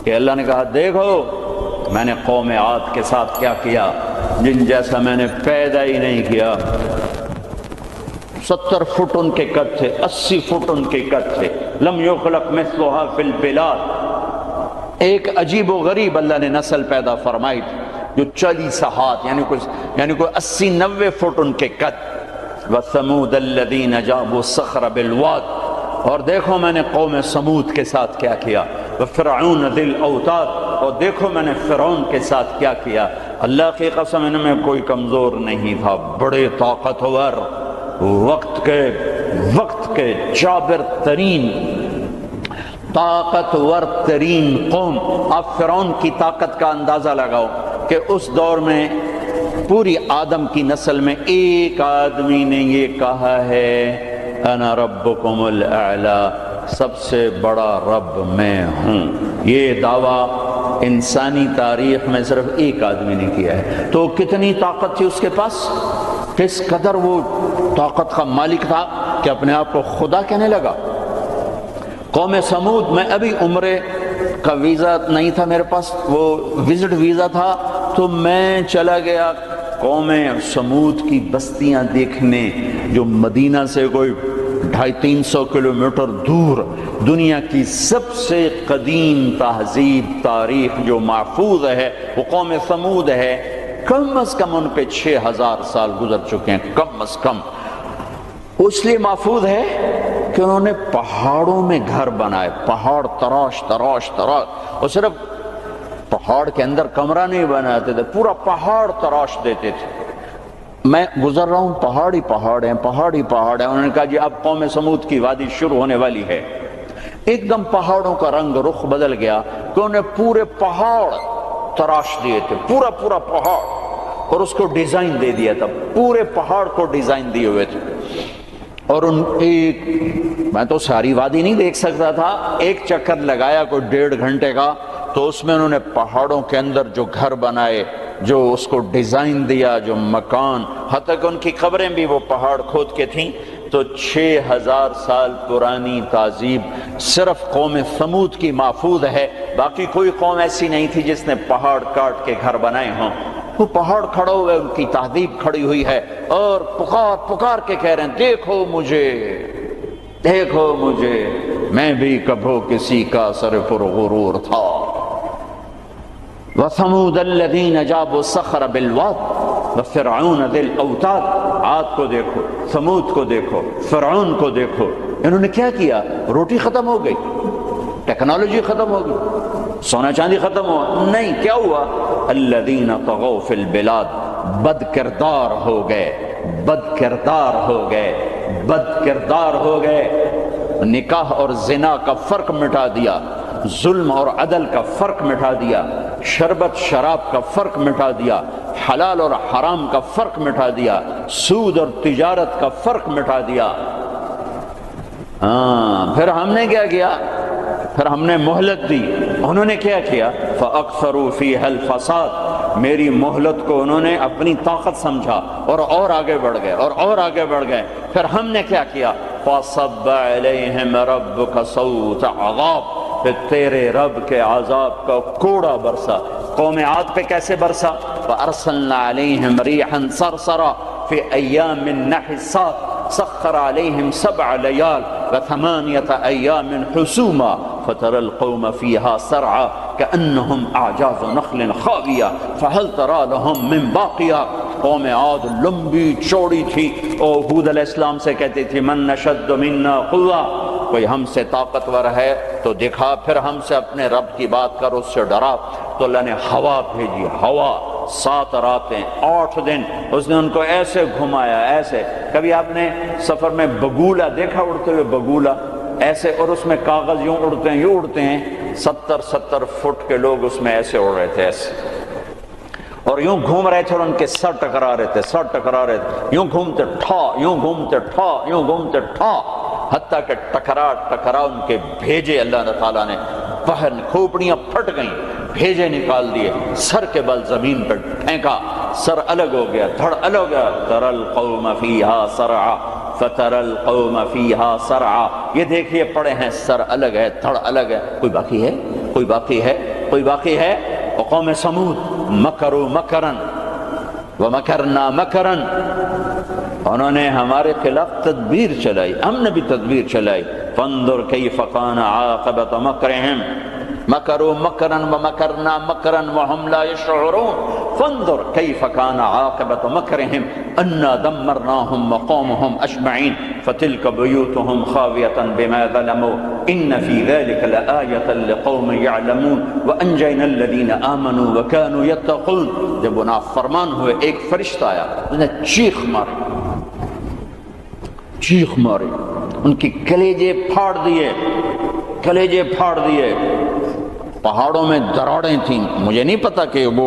کہ اللہ نے کہا دیکھو میں نے قوم عاد کے ساتھ کیا کیا، جن جیسا میں نے پیدا ہی نہیں کیا۔ 70 فٹ ان کے قد تھے، 80 فٹ ان کے قد تھے، لم یخلق مثلها فی البلاد۔ ایک عجیب و غریب اللہ نے نسل پیدا فرمائی تھی جو 40 ہاتھ یعنی کوئی 80-90 فٹ ان کے قد۔ وَثَمُودَ الَّذِينَ جَابُوا الصَّخْرَ بِالْوَادِ، اور دیکھو میں نے قوم سمود کے ساتھ کیا کیا۔ وَفِرْعَوْنَ ذِي الْأَوْتَادِ، اور دیکھو میں نے فرعون کے ساتھ کیا کیا۔ اللہ کی قسم ان میں کوئی کمزور نہیں تھا، بڑے طاقتور، وقت کے جابر ترین، طاقتور ترین قوم۔ آپ فرعون کی طاقت کا اندازہ لگاؤ کہ اس دور میں پوری آدم کی نسل میں ایک آدمی نے یہ کہا ہے انا ربکم الاعلی، سب سے بڑا رب میں ہوں۔ یہ دعویٰ انسانی تاریخ میں صرف ایک آدمی نے کیا ہے۔ تو کتنی طاقت تھی اس کے پاس، کس قدر وہ طاقت کا مالک تھا کہ اپنے آپ کو خدا کہنے لگا۔ قوم سمود میں ابھی عمرے کا ویزا نہیں تھا میرے پاس، وہ وزٹ ویزا تھا، تو میں چلا گیا قوم سمود کی بستیاں دیکھنے، جو مدینہ سے کوئی 250-300 کلومیٹر دور دنیا کی سب سے قدیم تہذیب تاریخ جو محفوظ ہے وہ قوم سمود ہے۔ کم از کم ان پہ 6000 سال گزر چکے ہیں، کم از کم۔ اس لیے محفوظ ہے کہ انہوں نے پہاڑوں میں گھر بنائے، پہاڑ تراش تراش تراش، اور صرف پہاڑ کے اندر کمرہ نہیں بناتے تھے، پورا پہاڑ تراش دیتے تھے۔ میں گزر رہا ہوں، پہاڑ ہی پہاڑ ہیں، پہاڑ ہی پہاڑ ہیں۔ انہوں نے کہا جی اب قوم سمود کی وادی شروع ہونے والی ہے۔ ایک دم پہاڑوں کا رنگ رخ بدل گیا کہ انہوں نے پورے پہاڑ تراش دیے تھے، پورا پہاڑ، اور اس کو ڈیزائن دے دیا تھا، پورے پہاڑ کو ڈیزائن دیے ہوئے تھے۔ اور میں تو ساری وادی نہیں دیکھ سکتا تھا، ایک چکر لگایا کوئی 1.5 گھنٹے کا، تو اس میں انہوں نے پہاڑوں کے اندر جو گھر بنائے، جو اس کو ڈیزائن دیا، جو مکان، حتیٰ کہ ان کی قبریں بھی وہ پہاڑ کھود کے تھیں۔ تو 6000 سال پرانی تہذیب صرف قوم سمود کی محفوظ ہے، باقی کوئی قوم ایسی نہیں تھی جس نے پہاڑ کاٹ کے گھر بنائے ہوں۔ وہ پہاڑ کھڑا ہوئے، ان کی تہذیب کھڑی ہوئی ہے، اور پکار کے کہہ رہے ہیں دیکھو مجھے، دیکھو مجھے، میں بھی کبھو کسی کا سر پرغرور تھا۔ وَثَمُودَ الَّذِينَ جَابُوا الصَّخْرَ بِالْوَادِ وَفِرْعَوْنَ ذِي الْأَوْتَادِ۔ عاد کو دیکھو، ثمود کو دیکھو، فرعون کو دیکھو، انہوں نے کیا کیا؟ روٹی ختم ہو گئی، ٹیکنالوجی ختم ہو گئی، سونا چاندی ختم ہوا؟ نہیں، کیا ہوا؟ الَّذِينَ طَغَوْا فِي الْبِلَادِ، بد کردار ہو گئے، بد کردار ہو گئے، بد کردار ہو گئے۔ نکاح اور زنا کا فرق مٹا دیا، ظلم اور عدل کا فرق مٹا دیا، شربت شراب کا فرق مٹا دیا، حلال اور حرام کا فرق مٹا دیا، سود اور تجارت کا فرق مٹا دیا۔ پھر ہم نے کیا کیا؟ پھر ہم نے مہلت دی، انہوں نے کیا کیا؟ فَأَكْثَرُوا فِيهَا الْفَسَادَ، میری مہلت کو انہوں نے اپنی طاقت سمجھا اور آگے بڑھ گئے، اور آگے بڑھ گئے۔ پھر ہم نے کیا کیا؟ فَصَبَّ عَلَيْهِمْ رَبُّكَ صَوْتَ عَذَابٍ، پھر تیرے رب کے عذاب کا کوڑا برسا۔ قوم عاد پہ کیسے برسا؟ فَأَرْسَلْنَا عَلَيْهِمْ رِيحًا صَرْصَرًا فِي أَيَّامٍ نَحِسَاتٍ سخر عليهم 7 ليال و8 أيام حسوما فترى القوم فيها سرعا كأنهم أعجاز نخل خاوية فهل ترى لهم من باقية۔ قوم عاد لمبی چوڑی تھی، اور ہود علیہ السلام سے کہتی تھی من نشد منا قوة، کوئی ہم سے طاقتور ہے تو دکھا، پھر ہم سے اپنے رب کی بات کر، اس سے ڈرا۔ تو اللہ نے ہوا بھیجی، ہوا 7 راتیں 8 دن اس نے ان کو ایسے گھمایا، ایسے۔ کبھی آپ نے سفر میں بگولا دیکھا اڑتے ہوئے؟ بگولا ایسے، اور اس میں کاغذ یوں اڑتے ہیں، یوں اڑتے ہیں۔ 70 فٹ کے لوگ اس میں ایسے اڑ رہے تھے، ایسے، اور یوں گھوم رہے تھے، اور ان کے سر ٹکرا رہے تھے، سر ٹکرا رہے تھے، یوں گھومتے ٹھا، یوں گھومتے ٹھا، یوں گھومتے ٹھا، حتیٰ کہ ٹکرا ان کے بھیجے اللہ تعالیٰ نے باہر، کھوپڑیاں پھٹ گئیں، بھیجے نکال دیے، سر کے بل زمین پر پھینکا، سر الگ ہو گیا، دھڑ الگ ہو گیا۔ تَرَى الْقَوْمَ فِيهَا سَرْعًا فَتَرَى الْقَوْمَ فِيهَا سَرْعًا، یہ دیکھیے پڑے ہیں، سر الگ ہے، دھڑ الگ ہے، کوئی باقی ہے؟ کوئی باقی ہے وقوم سمود مکروا مکرا ومکرنا مکرا، انہوں نے ہمارے خلاف تدبیر چلائی، ہم نے بھی تدبیر چلائی. فانظر کیف کان عاقبۃ مکرہم مکروا مکرا ومکرنا مکرا وهم لا يشعرون. فانظر کیف کان عاقبۃ مکرہم انا دمرناهم وقومهم اجمعین فتلک بیوتهم خاویۃ بما ظلموا ان فی ذلک لآیۃ لقوم یعلمون وانجینا الذین آمنوا وکانوا یتقون. جب وہ نافرمان ہوئے ایک فرشتہ آیا، اس نے چیخ ماری، ان کی کلیجے پھاڑ دیے. پہاڑوں میں دراڑیں تھیں، مجھے نہیں پتا کہ وہ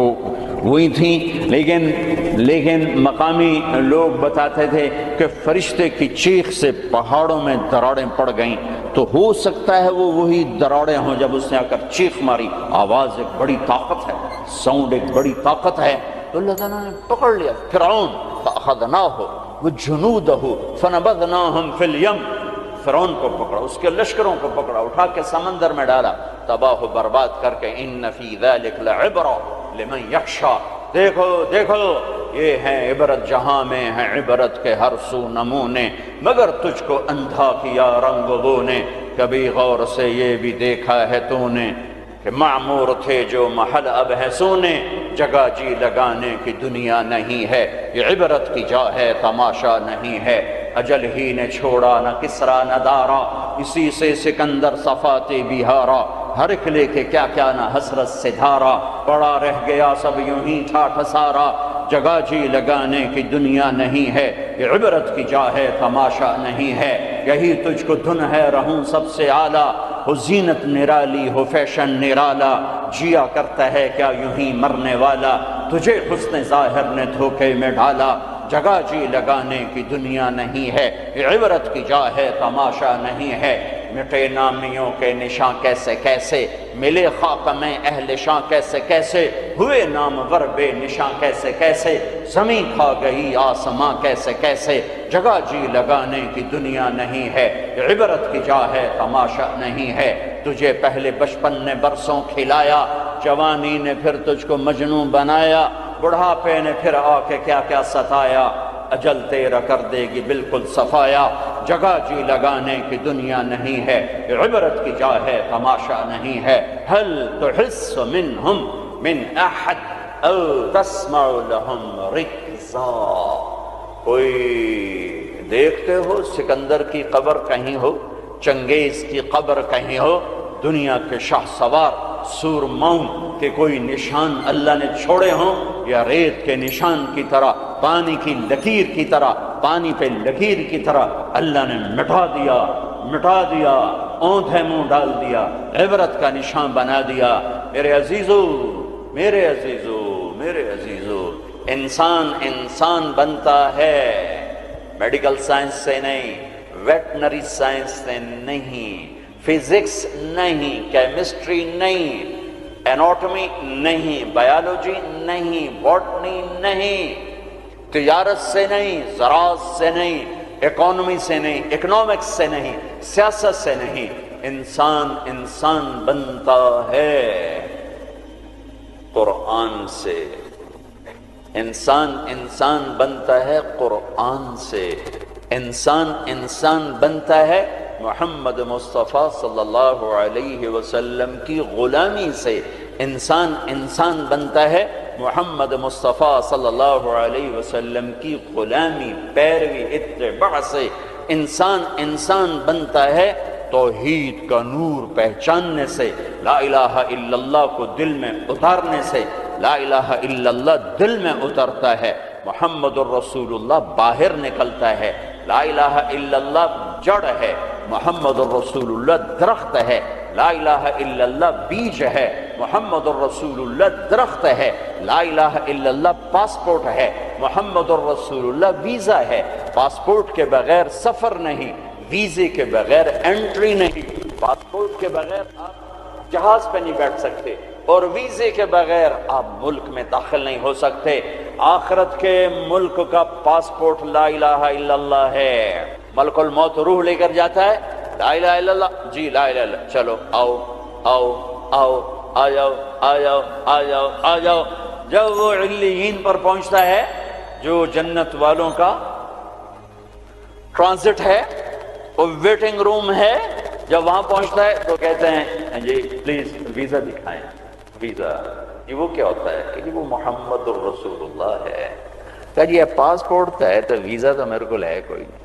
وہی تھیں، لیکن مقامی لوگ بتاتے تھے کہ فرشتے کی چیخ سے پہاڑوں میں دراڑیں پڑ گئیں. تو ہو سکتا ہے وہ وہی دراڑیں ہوں جب اس نے آ کر چیخ ماری. آواز ایک بڑی طاقت ہے، ساؤنڈ ایک بڑی طاقت ہے. تو اللہ تعالیٰ نے پکڑ لیا فرعون، فأخذناہ وجنودہ فنبذناہم فی الیم. فرعون کو پکڑا، اس کے لشکروں کو پکڑا، اٹھا کے سمندر میں ڈالا، تباہ و برباد کر کے. ان فی ذلک لعبرہ لمن یخشی. دیکھو یہ ہے عبرت، جہاں میں ہے عبرت کے ہر سو نمونے، مگر تجھ کو اندھا کیا رنگ بو نے. کبھی غور سے یہ بھی دیکھا ہے تو نے کہ معمور تھے جو محل اب ہے سونے. جگہ جی لگانے کی دنیا نہیں ہے، یہ عبرت کی جا ہے تماشا نہیں ہے. اجل ہی نے چھوڑا نہ کسرا نہ دارا، اسی سے سکندر صفاتے بہارا. ہر ایک لے کے کیا نہ حسرت سے دھارا، پڑا رہ گیا سب یوں ہی ٹھاٹھ سارا. جگہ جی لگانے کی دنیا نہیں ہے، یہ عبرت کی جا ہے تماشا نہیں ہے. یہی تجھ کو دھن ہے رہوں سب سے اعلیٰ، ہو زینت نرالی ہو فیشن نرالا. جیا کرتا ہے کیا یوں ہی مرنے والا، تجھے حسن ظاہر نے دھوکے میں ڈالا. جگہ جی لگانے کی دنیا نہیں ہے، یہ عبرت کی جا ہے تماشا نہیں ہے. مٹے نامیوں کے نشاں کیسے ملے خاک میں اہل شاں کیسے ہوئے نامور بے نشاں کیسے زمین کھا گئی آسماں کیسے. جگہ جی لگانے کی دنیا نہیں ہے، یہ عبرت کی جا ہے تماشا نہیں ہے. تجھے پہلے بچپن نے برسوں کھلایا، جوانی نے پھر تجھ کو مجنون بنایا، بڑھاپے نے پھر آ کے کیا ستایا. اجل تیرا کر دے گی بالکل صفایا. جگہ جی لگانے کی دنیا نہیں ہے، یہ عبرت کی جا ہے تماشا نہیں ہے. هل تحس منہم من احد او تسمع لهم رکزا. کوئی دیکھتے ہو سکندر کی قبر کہیں ہو، چنگیز کی قبر کہیں ہو، دنیا کے شاہ سوار سورماؤں کے کوئی نشان اللہ نے چھوڑے ہوں، یا ریت کے نشان کی طرح، پانی کی لکیر کی طرح، پانی پہ لکیر کی طرح اللہ نے مٹا دیا، اوندھے منہ ڈال دیا، عبرت کا نشان بنا دیا. میرے عزیزو انسان بنتا ہے میڈیکل سائنس سے نہیں، ویٹنری سائنس سے نہیں، فزکس نہیں، کیمسٹری نہیں، اناٹومی نہیں، بایولوجی نہیں، باٹنی نہیں، تجارت سے نہیں، زراعت سے نہیں، اکانومی سے نہیں، اکنامکس سے نہیں، سیاست سے نہیں. انسان بنتا ہے قرآن سے. انسان بنتا ہے قرآن سے. انسان بنتا ہے محمد مصطفیٰ صلی اللہ علیہ وسلم کی غلامی سے. انسان بنتا ہے محمد مصطفیٰ صلی اللہ علیہ وسلم کی غلامی، پیروی، اتباع سے. انسان بنتا ہے توحید کا نور پہچاننے سے، لا الہ الا اللہ کو دل میں اتارنے سے. لا الہ الا اللہ دل میں اترتا ہے، محمد الرسول اللہ باہر نکلتا ہے. لا الہ الا اللہ جڑ ہے، محمد الرسول اللہ درخت ہے. لا الہ الا اللہ بیج ہے، محمد الرسول اللہ درخت ہے. لا الہ الا اللہ پاسپورٹ ہے، محمد الرسول اللہ ویزا ہے. پاسپورٹ کے بغیر سفر نہیں، ویزے کے بغیر انٹری نہیں. پاسپورٹ کے بغیر آپ جہاز پہ نہیں بیٹھ سکتے، اور ویزے کے بغیر آپ ملک میں داخل نہیں ہو سکتے. آخرت کے ملک کا پاسپورٹ لا الہ الا اللہ ہے. ملک الموت روح لے کر جاتا ہے، لا الہ الا اللہ، جی لا الہ الا اللہ، چلو آؤ آؤ آ جاؤ آ جاؤ آ جاؤ آ جاؤ. جب وہ علیین پر پہنچتا ہے جو جنت والوں کا ٹرانزٹ ہے، وہ ویٹنگ روم ہے، جب وہاں پہنچتا ہے تو کہتے ہیں جی پلیز ویزا دکھائیں. ویزا یہ وہ کیا ہوتا ہے کہ وہ محمد الرسول اللہ ہے. کہا جی یہ پاسپورٹ ہے تو ویزا تو میرے کو ہے کوئی نہیں.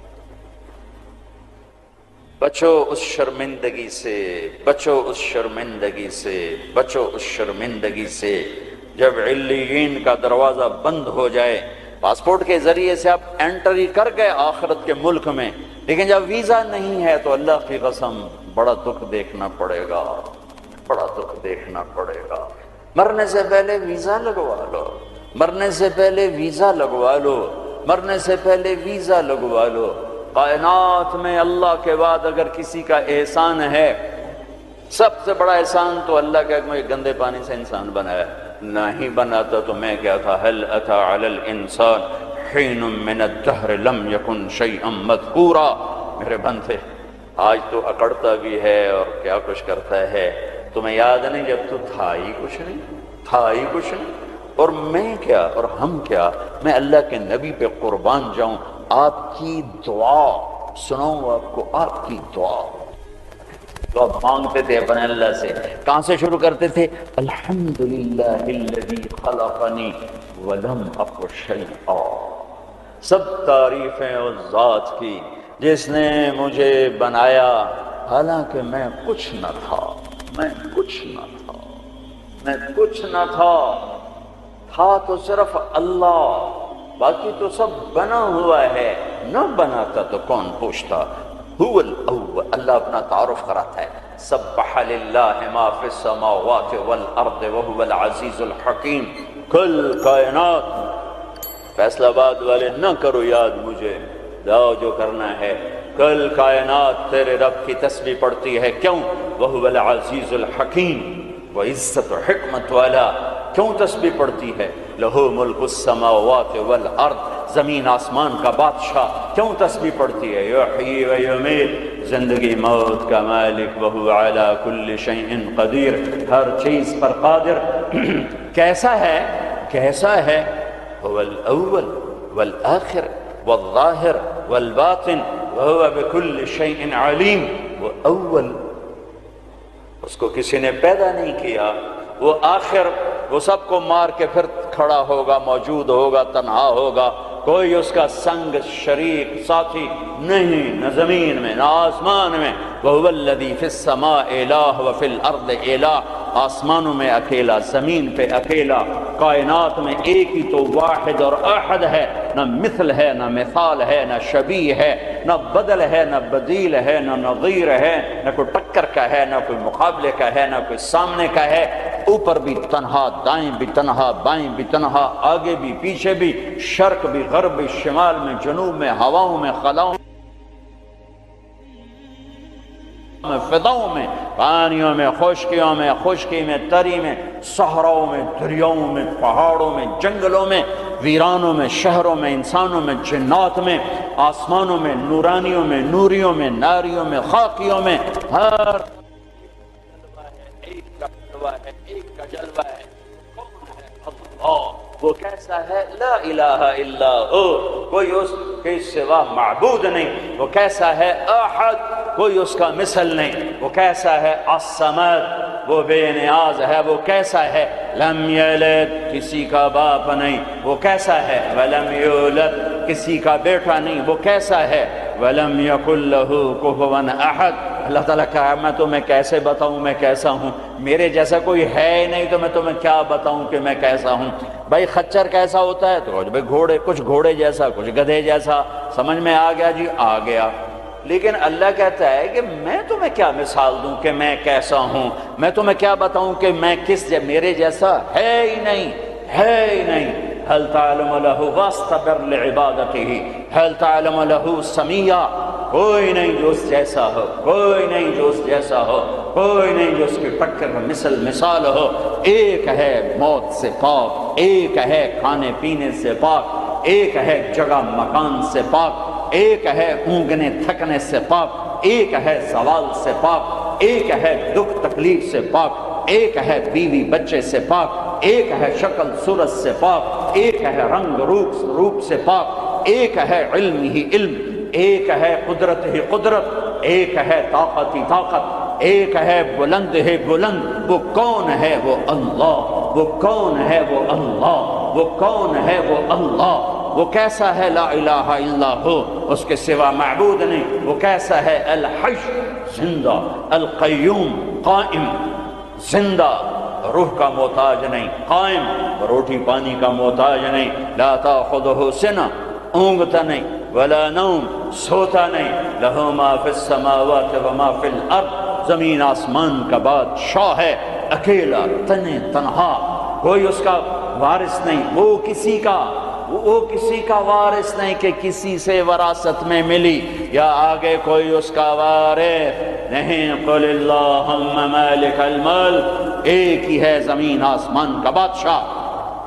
بچو اس شرمندگی سے، بچو اس شرمندگی سے، بچو اس شرمندگی سے. جب علیین کا دروازہ بند ہو جائے، پاسپورٹ کے ذریعے سے آپ انٹری کر گئے آخرت کے ملک میں، لیکن جب ویزا نہیں ہے تو اللہ کی قسم بڑا دکھ دیکھنا پڑے گا، بڑا دکھ دیکھنا پڑے گا. مرنے سے پہلے ویزا لگوا لو، مرنے سے پہلے ویزا لگوا لو، مرنے سے پہلے ویزا لگوا لو. کائنات میں اللہ کے بعد اگر کسی کا احسان ہے، سب سے بڑا احسان تو اللہ کا مجھے گندے پانی سے انسان بنایا. نہیں بناتا تو میں کیا تھا. هل اتى على الانسان حين من الدهر لم يكن شيئا مذكورا. میرے بندے آج تو اکڑتا بھی ہے اور کیا کچھ کرتا ہے، تمہیں یاد نہیں جب تو تھا ہی کچھ نہیں، تھا ہی کچھ نہیں. اور میں کیا اور ہم کیا، میں اللہ کے نبی پہ قربان جاؤں. آپ کی دعا سناؤں آپ کو، آپ کی دعا تو آپ مانگتے تھے اپنے اللہ سے. کہاں سے شروع کرتے تھے؟ الحمدللہ الذی خلقنی ولم اک شیئا. سب تعریفیں اس ذات کی جس نے مجھے بنایا حالانکہ میں کچھ نہ تھا، میں کچھ نہ تھا، میں کچھ نہ تھا. تھا تو صرف اللہ، باقی تو سب بنا ہوا ہے. نہ بناتا تو کون پوچھتا. هو الاول، اللہ اپنا تعارف کراتا ہے. سبح للہ ما فی السماوات والارض وهو العزیز الحکیم. کل کائنات، فیصلہ آباد والے نہ کرو یاد مجھے، جاؤ جو کرنا ہے. کل کائنات تیرے رب کی تسبیح پڑھتی ہے. کیوں؟ وهو العزیز الحکیم، وہ عزت و حکمت والا. کیوں تسبیح پڑھتی ہے؟ لہو ملک السماوات والارض، زمین آسمان کا بادشاہ. کیوں تسبیح پڑھتی ہے؟ یحیی و یمیت، زندگی موت کا مالک. وہو علی کل شیء قدیر، ہر چیز پر قادر. کیسا ہے؟ کیسا ہے؟ هو الاول والآخر والظاہر والباطن وهو بكل شیء علیم. وہ اول، اس کو کسی نے پیدا نہیں کیا. وہ آخر، وہ سب کو مار کے پھر کھڑا ہوگا، موجود ہوگا، تنہا ہوگا، کوئی اس کا سنگ شریک ساتھی نہیں، نہ زمین میں نہ آسمان میں. وَهُوَ الَّذِي فِي السَّمَاءِ إِلَٰهٌ وَفِي الْأَرْضِ إِلَٰهٌ. آسمانوں میں اکیلا، زمین پہ اکیلا، کائنات میں ایک ہی تو واحد اور احد ہے. نہ مثل ہے، نہ مثال ہے، نہ شبیہ ہے، نہ بدل ہے، نہ بدیل ہے، نہ نظیر ہے، نہ کوئی ٹکر کا ہے، نہ کوئی مقابلے کا ہے، نہ کوئی سامنے کا ہے. اوپر بھی تنہا، دائیں بھی تنہا، بائیں بھی تنہا، آگے بھی پیچھے بھی، شرق بھی غرب بھی، شمال میں جنوب میں، ہواؤں میں خلاؤں میں، فضاؤں میں، پانیوں میں، خشکیوں میں، خشکی میں، تری میں، صحراؤں میں، دریاؤں میں، پہاڑوں میں، جنگلوں میں، ویرانوں میں، شہروں میں، انسانوں میں، جنات میں، آسمانوں میں، نورانیوں میں، نوریوں میں، ناریوں میں، خاکیوں میں. ہر ایک کا جلوہ ہے، ایک کا جلوہ ہے. کون ہے؟ اللہ. وہ کیسا ہے؟ لا الہ الا ہو، کوئی اس کے سوا معبود نہیں. وہ کیسا ہے؟ احد، کوئی اس کا مثل نہیں. وہ کیسا ہے؟ الصمد، وہ بے نیاز ہے. وہ کیسا ہے؟ لم یلد، کسی کا باپ نہیں. وہ کیسا ہے؟ ولم یولد، کسی کا بیٹا نہیں. وہ کیسا ہے؟ ولم یکن لہ کفوا احد. اللہ تعالیٰ کہا میں تمہیں کیسے بتاؤں میں کیسا ہوں؟ میرے جیسا کوئی ہے ہی نہیں تو میں تمہیں کیا بتاؤں کہ میں کیسا ہوں؟ بھائی خچر کیسا ہوتا ہے؟ تو بھائی گھوڑے، کچھ گھوڑے جیسا، کچھ گدھے جیسا. سمجھ میں آ گیا جی؟ آ گیا. لیکن اللہ کہتا ہے کہ میں تمہیں کیا مثال دوں کہ میں کیسا ہوں؟ میں تمہیں کیا بتاؤں کہ میں میرے جیسا ہے ہی نہیں، ہے ہی نہیں. هل تعلم له واستبر لعبادته هل تعلم له سمیہ. کوئی نہیں جو اس جیسا ہو، کوئی نہیں جو اس جیسا ہو، کوئی نہیں جو اس کی ٹکر مثال ہو. ایک ہے موت سے پاک، ایک ہے کھانے پینے سے پاک، ایک ہے جگہ مکان سے پاک، ایک ہے اونگنے تھکنے سے پاک، ایک ہے زوال سے پاک، ایک ہے دکھ تکلیف سے پاک، ایک ہے بیوی بچے سے پاک، ایک ہے شکل صورت سے پاک، ایک ہے رنگ روپ سے پاک، ایک ہے علم ہی علم، ایک ہے قدرت ہی قدرت، ایک ہے طاقت ہی طاقت، ایک ہے بلند ہے بلند۔ وہ کون ہے؟ وہ اللہ۔ وہ کون ہے؟ وہ اللہ۔ وہ کون ہے؟ وہ اللہ۔ وہ کیسا ہے؟ لا الہ الا ہو، اس کے سوا معبود نہیں۔ وہ کیسا ہے؟ الحی، زندہ، القیوم، قائم، زندہ، روح کا محتاج نہیں، قائم، روٹی پانی کا محتاج نہیں، لا تاخذہ سنہ، اونگتا نہیں، ولا نوم، سوتا نہیں، لہ ما فی السماوات و ما فی الارض، زمین آسمان کا بادشاہ ہے، اکیلا، تنہا، کوئی اس کا وارث نہیں، وہ کسی کا وارث نہیں کہ کسی سے وراثت میں ملی، یا آگے کوئی اس کا وارث نہیں۔ قل اللہم مالک الملک، ایک ہی ہے زمین آسمان کا بادشاہ۔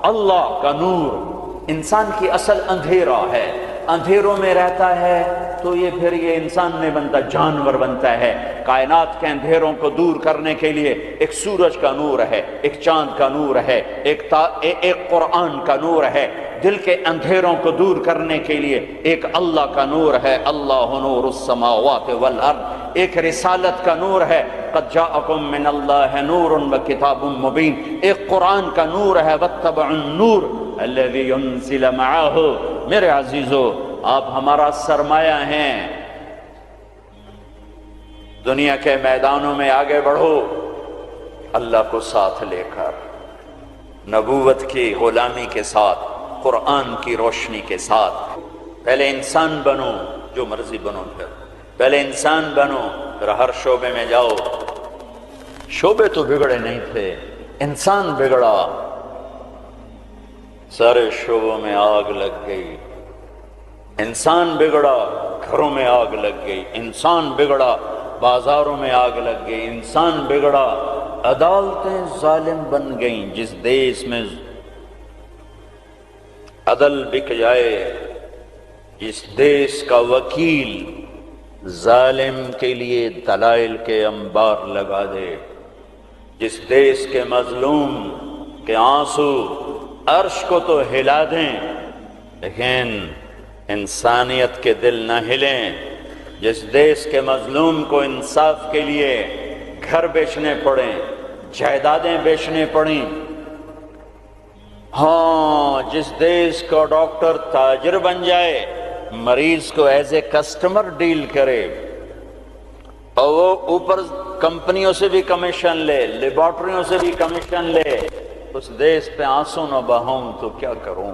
اللہ کا نور، انسان کی اصل اندھیرا ہے، اندھیروں میں رہتا ہے تو یہ پھر یہ انسان نہیں بنتا، جانور بنتا ہے۔ کائنات کے اندھیروں کو دور کرنے کے لیے ایک سورج کا نور ہے، ایک چاند کا نور ہے، ایک قرآن کا نور ہے۔ دل کے اندھیروں کو دور کرنے کے لیے ایک اللہ کا نور ہے، اللہ نور السماوات والارض۔ ایک رسالت کا نور ہے، قد جاءکم من اللہ نور وکتاب مبین۔ ایک قرآن کا نور ہے، واتبعوا النور الذی انزل معہ۔ میرے عزیزو، آپ ہمارا سرمایہ ہیں، دنیا کے میدانوں میں آگے بڑھو اللہ کو ساتھ لے کر، نبوت کی غلامی کے ساتھ، قرآن کی روشنی کے ساتھ۔ پہلے انسان بنو، جو مرضی بنو، پہلے انسان بنو، پھر ہر شعبے میں جاؤ۔ شعبے تو بگڑے نہیں تھے، انسان بگڑا، سارے شعبوں میں آگ لگ گئی۔ انسان بگڑا، گھروں میں آگ لگ گئی۔ انسان بگڑا، بازاروں میں آگ لگ گئی۔ انسان بگڑا، عدالتیں ظالم بن گئیں۔ جس دیش میں عدل بک جائے، جس دیش کا وکیل ظالم کے لیے دلائل کے انبار لگا دے، جس دیش کے مظلوم کے آنسو عرش کو تو ہلا دیں لیکن انسانیت کے دل نہ ہلیں، جس دیش کے مظلوم کو انصاف کے لیے گھر بیچنے پڑیں، جائیدادیں بیچنے پڑیں، ہاں جس دیش کا ڈاکٹر تاجر بن جائے، مریض کو ایز اے کسٹمر ڈیل کرے، اور وہ اوپر کمپنیوں سے بھی کمیشن لے، لیبارٹریوں سے بھی کمیشن لے، اس دیش پہ آنسو نہ بہاؤں تو کیا کروں؟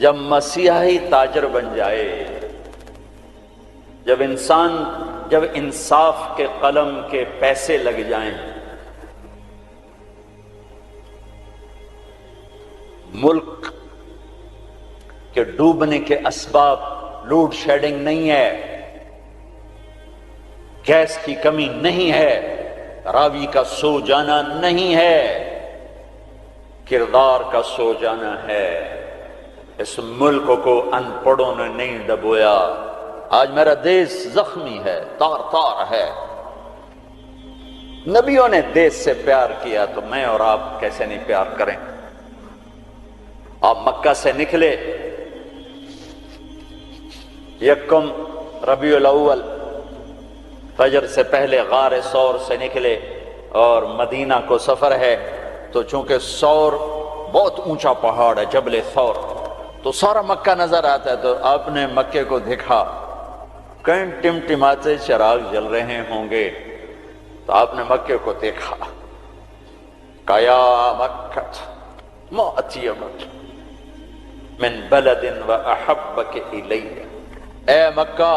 جب مسیحی تاجر بن جائے، جب انصاف کے قلم کے پیسے لگ جائیں، ملک کے ڈوبنے کے اسباب لوڈ شیڈنگ نہیں ہے، گیس کی کمی نہیں ہے، راوی کا سو جانا نہیں ہے، کردار کا سو جانا ہے۔ اس ملک کو ان پڑھوں نے نہیں ڈبویا۔ آج میرا دیش زخمی ہے، تار تار ہے۔ نبیوں نے دیش سے پیار کیا تو میں اور آپ کیسے نہیں پیار کریں؟ آپ مکہ سے نکلے، یکم ربیع الاول فجر سے پہلے غار ثور سے نکلے اور مدینہ کو سفر ہے، تو چونکہ ثور بہت اونچا پہاڑ ہے، جبل ثور، تو سارا مکہ نظر آتا ہے۔ تو آپ نے مکے کو دیکھا، کہیں ٹمٹماتے چراغ جل رہے ہوں گے، تو آپ نے مکے کو دیکھا، کہا یا مکہ ما اطیبک من بلد و احبک الی، اے مکہ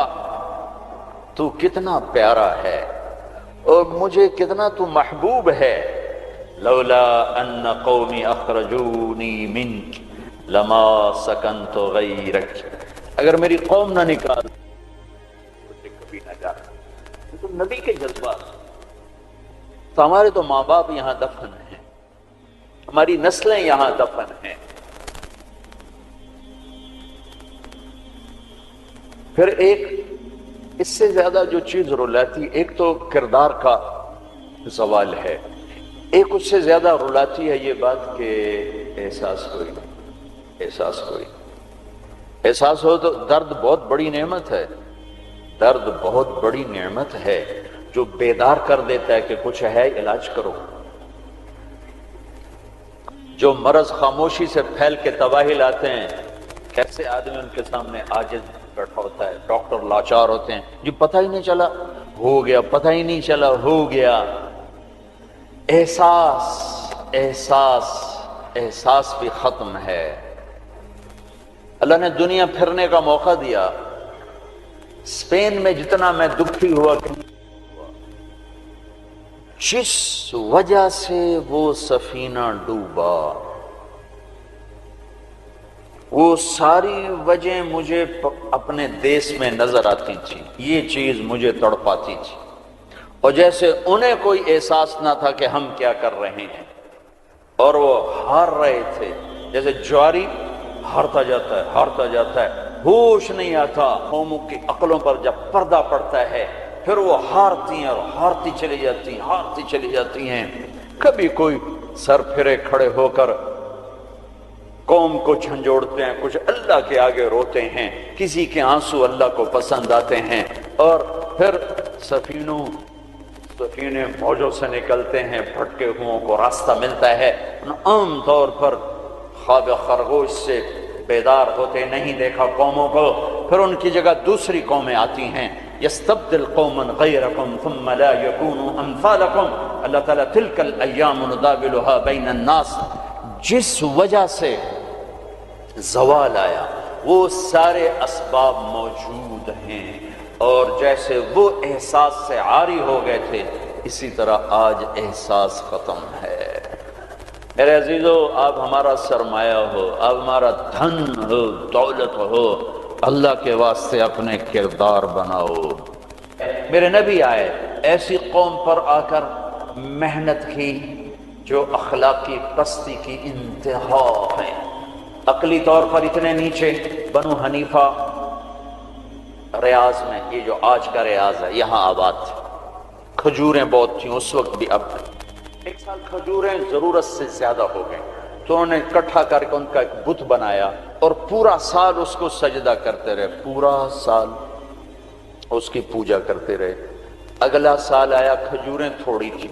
تو کتنا پیارا ہے اور مجھے کتنا تو محبوب ہے، لولا ان قومی اخرجونی منک لما سکنت غیرک، اگر میری قوم نہ نکال مجھے کبھی نہ جاتا۔ تو نبی کے جذبات، تو ہمارے تو ماں باپ یہاں دفن ہیں، ہماری نسلیں یہاں دفن ہیں۔ پھر ایک اس سے زیادہ جو چیز رلاتی، ایک تو کردار کا زوال ہے، ایک اس سے زیادہ رلاتی ہے یہ بات کہ احساس کوئی نہیں، احساس کوئی نہیں۔ احساس ہو تو درد بہت بڑی نعمت ہے، درد بہت بڑی نعمت ہے جو بیدار کر دیتا ہے کہ کچھ ہے، علاج کرو۔ جو مرض خاموشی سے پھیل کے تباہی لاتے ہیں، کیسے آدمی ان کے سامنے عاجز بیٹھا ہوتا ہے، ڈاکٹر لاچار ہوتے ہیں، جی پتہ ہی نہیں چلا ہو گیا، پتہ ہی نہیں چلا ہو گیا۔ احساس احساس احساس بھی ختم ہے۔ اللہ نے دنیا پھرنے کا موقع دیا، اسپین میں جتنا میں دکھی ہوا کہ جس وجہ سے وہ سفینہ ڈوبا، وہ ساری وجہ مجھے اپنے دیس میں نظر آتی تھی، یہ چیز مجھے تڑپاتی تھی، اور جیسے انہیں کوئی احساس نہ تھا کہ ہم کیا کر رہے ہیں، اور وہ ہار رہے تھے، جیسے جواری ہارتا جاتا ہے ہارتا جاتا ہے، ہوش نہیں آتا۔ قوموں کی عقلوں پر جب پردہ پڑتا ہے پھر وہ ہارتی ہیں اور ہارتی چلی جاتی ہیں۔ کبھی کوئی سر پھرے کھڑے ہو کر قوم کو جھنجھوڑتے ہیں، کچھ اللہ کے آگے روتے ہیں، کسی کے آنسو اللہ کو پسند آتے ہیں، اور پھر سفینے موجوں سے نکلتے ہیں، بھٹکے ہوئوں کو راستہ ملتا ہے۔ عام طور پر خواب خرگوش سے بیدار ہوتے نہیں دیکھا قوموں کو، پھر ان کی جگہ دوسری قومیں آتی ہیں۔ یستبدل قوما غیرکم ثم لا یکونوا امثالکم، اللہ تعالیٰ تلک الایام نداولها بین الناس، جس وجہ سے زوال آیا وہ سارے اسباب موجود ہیں، اور جیسے وہ احساس سے عاری ہو گئے تھے اسی طرح آج احساس ختم ہے۔ میرے عزیزو، آپ ہمارا سرمایہ ہو، آپ ہمارا دھن ہو، دولت ہو، اللہ کے واسطے اپنے کردار بناؤ۔ میرے نبی آئے، ایسی قوم پر آ کر محنت کی جو اخلاقی پستی کی انتہا ہے، عقلی طور پر اتنے نیچے۔ بنو حنیفہ ریاض میں، یہ جو آج کا ریاض ہے، یہاں آباد تھے، کھجوریں بہت تھیں اس وقت بھی، اب ایک سال کھجوریں ضرورت سے زیادہ ہو گئیں تو انہوں نے اکٹھا کر کے ان کا ایک بت بنایا، اور پورا سال اس کو سجدہ کرتے رہے، پورا سال اس کی پوجا کرتے رہے۔ اگلا سال آیا، کھجوریں تھوڑی تھی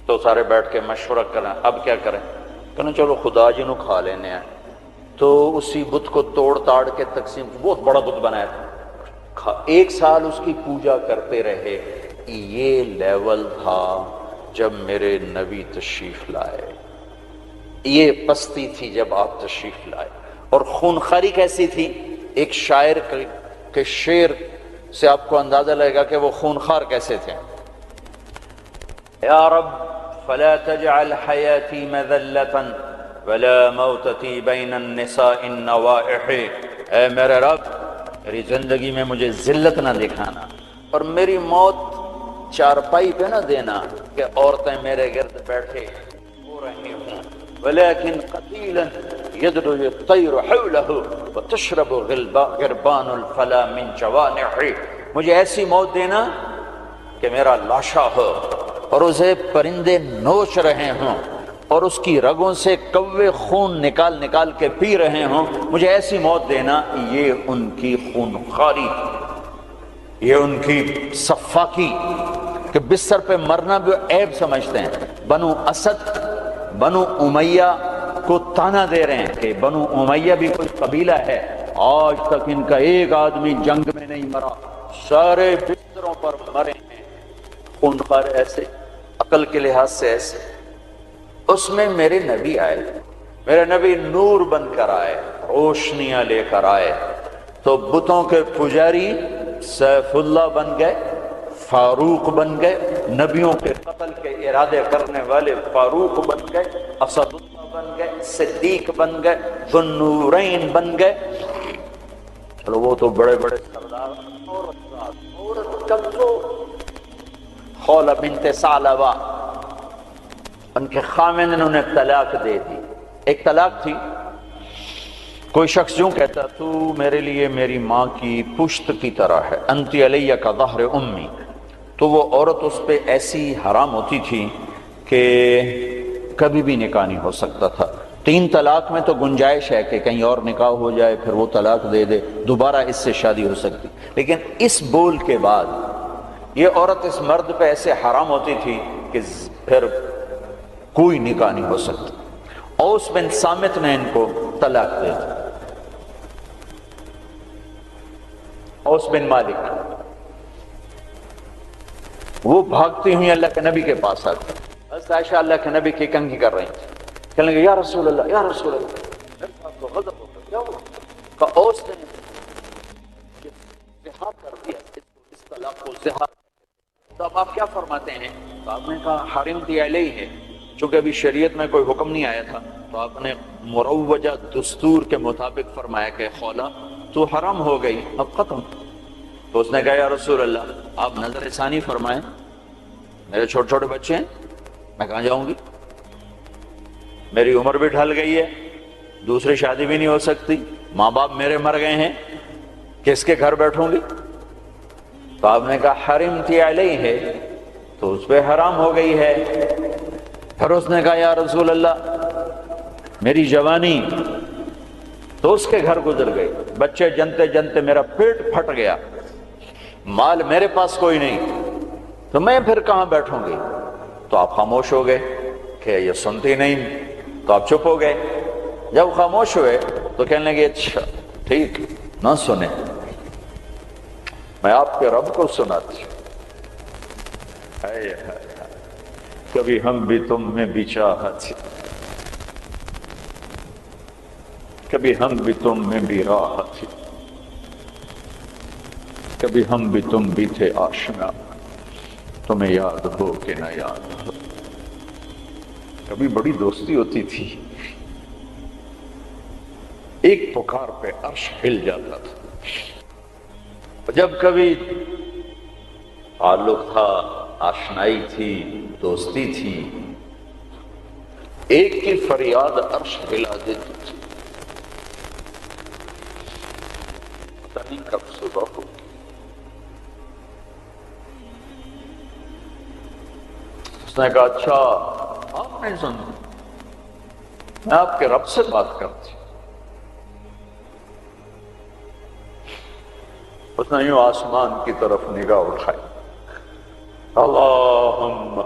تو سارے بیٹھ کے مشورہ کریں اب کیا کریں، کہنا چلو خدا جی نو کھا لینے ہیں، تو اسی بت کو توڑ تاڑ کے تقسیم، بہت بڑا بت بنایا تھا، ایک سال اس کی پوجا کرتے رہے۔ یہ لیول تھا جب میرے نبی تشریف لائے، یہ پستی تھی جب آپ تشریف لائے، اور خونخواری کیسی تھی؟ ایک شاعر کے شعر سے آپ کو اندازہ لگے گا کہ وہ خونخوار کیسے تھے۔ یا رب فلا تجعل حیاتی مذلتا ولا موتتی بین النساء النوائح، اے میرے رب میری زندگی میں مجھے ذلت نہ دکھانا، اور میری موت چارپائی پہ نہ دینا کہ عورتیں میرے گرد بیٹھے ہو رہی ہوں، ولیکن قتیلا یدر الطیر حولہ وتشرب غربان الفلا من جوانح، مجھے ایسی موت دینا کہ میرا لاشا ہو اور اسے پرندے نوچ رہے ہوں اور اس کی رگوں سے کوے خون نکال نکال کے پی رہے ہوں، مجھے ایسی موت دینا۔ یہ ان کی خونخواری، یہ ان کی صفاقی کہ بستر پہ مرنا بھی عیب سمجھتے ہیں۔ بنو اسد، بنو امیہ کو تانا دے رہے ہیں کہ بنو امیہ بھی کوئی قبیلہ ہے، آج تک ان کا ایک آدمی جنگ میں نہیں مرا، سارے بستروں پر مرے ہیں۔ خونخوار ایسے، عقل کے لحاظ سے ایسے۔ اس میں میرے نبی آئے، میرے نبی نور بن کر آئے، روشنیاں لے کر آئے، تو بتوں کے پجاری سیف اللہ بن گئے، فاروق بن گئے، نبیوں کے قتل کے ارادے کرنے والے فاروق بن گئے، اسد اللہ بن گئے، صدیق بن گئے، ذو النورین بن گئے۔ چلو وہ تو بڑے بڑے سردار، عورت کمزور، خولہ بنت ثعلبہ، ان کے خاوند نے انہیں طلاق دے دی۔ ایک طلاق تھی، کوئی شخص یوں کہتا تو میرے لیے میری ماں کی پشت کی طرح ہے، انتی علیہ کا ظہر امی، تو وہ عورت اس پہ ایسی حرام ہوتی تھی کہ کبھی بھی نکاح نہیں ہو سکتا تھا۔ 3 طلاق میں تو گنجائش ہے کہ کہیں اور نکاح ہو جائے، پھر وہ طلاق دے دے، دوبارہ اس سے شادی ہو سکتی، لیکن اس بول کے بعد یہ عورت اس مرد پہ ایسے حرام ہوتی تھی کہ پھر کوئی نکاح نہیں ہو سکتا۔ اوس بن صامت نے ان کو طلاق دے دی، اوس بن مالک، وہ بھاگتی ہوئی اللہ کے نبی کے پاس آتی، حضرت عائشہ اللہ کے نبی کی کنگھی کر رہی تھی، کہنے لگے یا رسول اللہ یا رسول اللہ، میرے پاس تو غضب ہو گیا، کیا ہوا؟ کہا اوس نے زہار کر دیا، اس طلاق کو زہار۔ تو اب آپ کیا فرماتے ہیں؟ تو آپ نے کہا حرمتی علیہ ہے، چونکہ ابھی شریعت میں کوئی حکم نہیں آیا تھا، تو آپ نے مروجہ دستور کے مطابق فرمایا کہ خولا تو حرام ہو گئی، اب ختم۔ تو اس نے کہا یا رسول اللہ آپ نظر ثانی فرمائیں، میرے چھوٹے چھوٹے بچے ہیں، میں کہاں جاؤں گی، میری عمر بھی ڈھل گئی ہے، دوسری شادی بھی نہیں ہو سکتی، ماں باپ میرے مر گئے ہیں، کس کے گھر بیٹھوں گی؟ تو آپ نے کہا حرمتی علیہ ہے، تو اس پہ حرام ہو گئی ہے۔ پھر اس نے کہا یا رسول اللہ میری جوانی، تو اس کے گھر گزر گئی، بچے جنتے جنتے میرا پیٹ پھٹ گیا، مال میرے پاس کوئی نہیں، تو میں پھر کہاں بیٹھوں گی؟ تو آپ خاموش ہو گئے کہ یہ سنتی نہیں، تو آپ چپ ہو گئے۔ جب خاموش ہوئے تو کہنے لگے اچھا ٹھیک نہ سنیں، میں آپ کے رب کو سناتی ہوں۔ کبھی ہم بھی تم میں بھی چاہت، کبھی ہم بھی تم میں بھی راحت، کبھی ہم بھی تم بھی تھے آشنا، تمہیں یاد ہو کہ نہ یاد ہو۔ کبھی بڑی دوستی ہوتی تھی، ایک پکار پہ عرش ہل جاتا تھا، جب کبھی تعلق تھا، آشنائی تھی، دوستی تھی، ایک کی فریاد عرش ہلا دیتی تھی۔ پتہ نہیں کب صبح ہو، اس نے کہا اچھا آپ نہیں سنتے، میں آپ کے رب سے بات کرتی۔ اس نے یوں آسمان کی طرف نگاہ اٹھائی، اللہم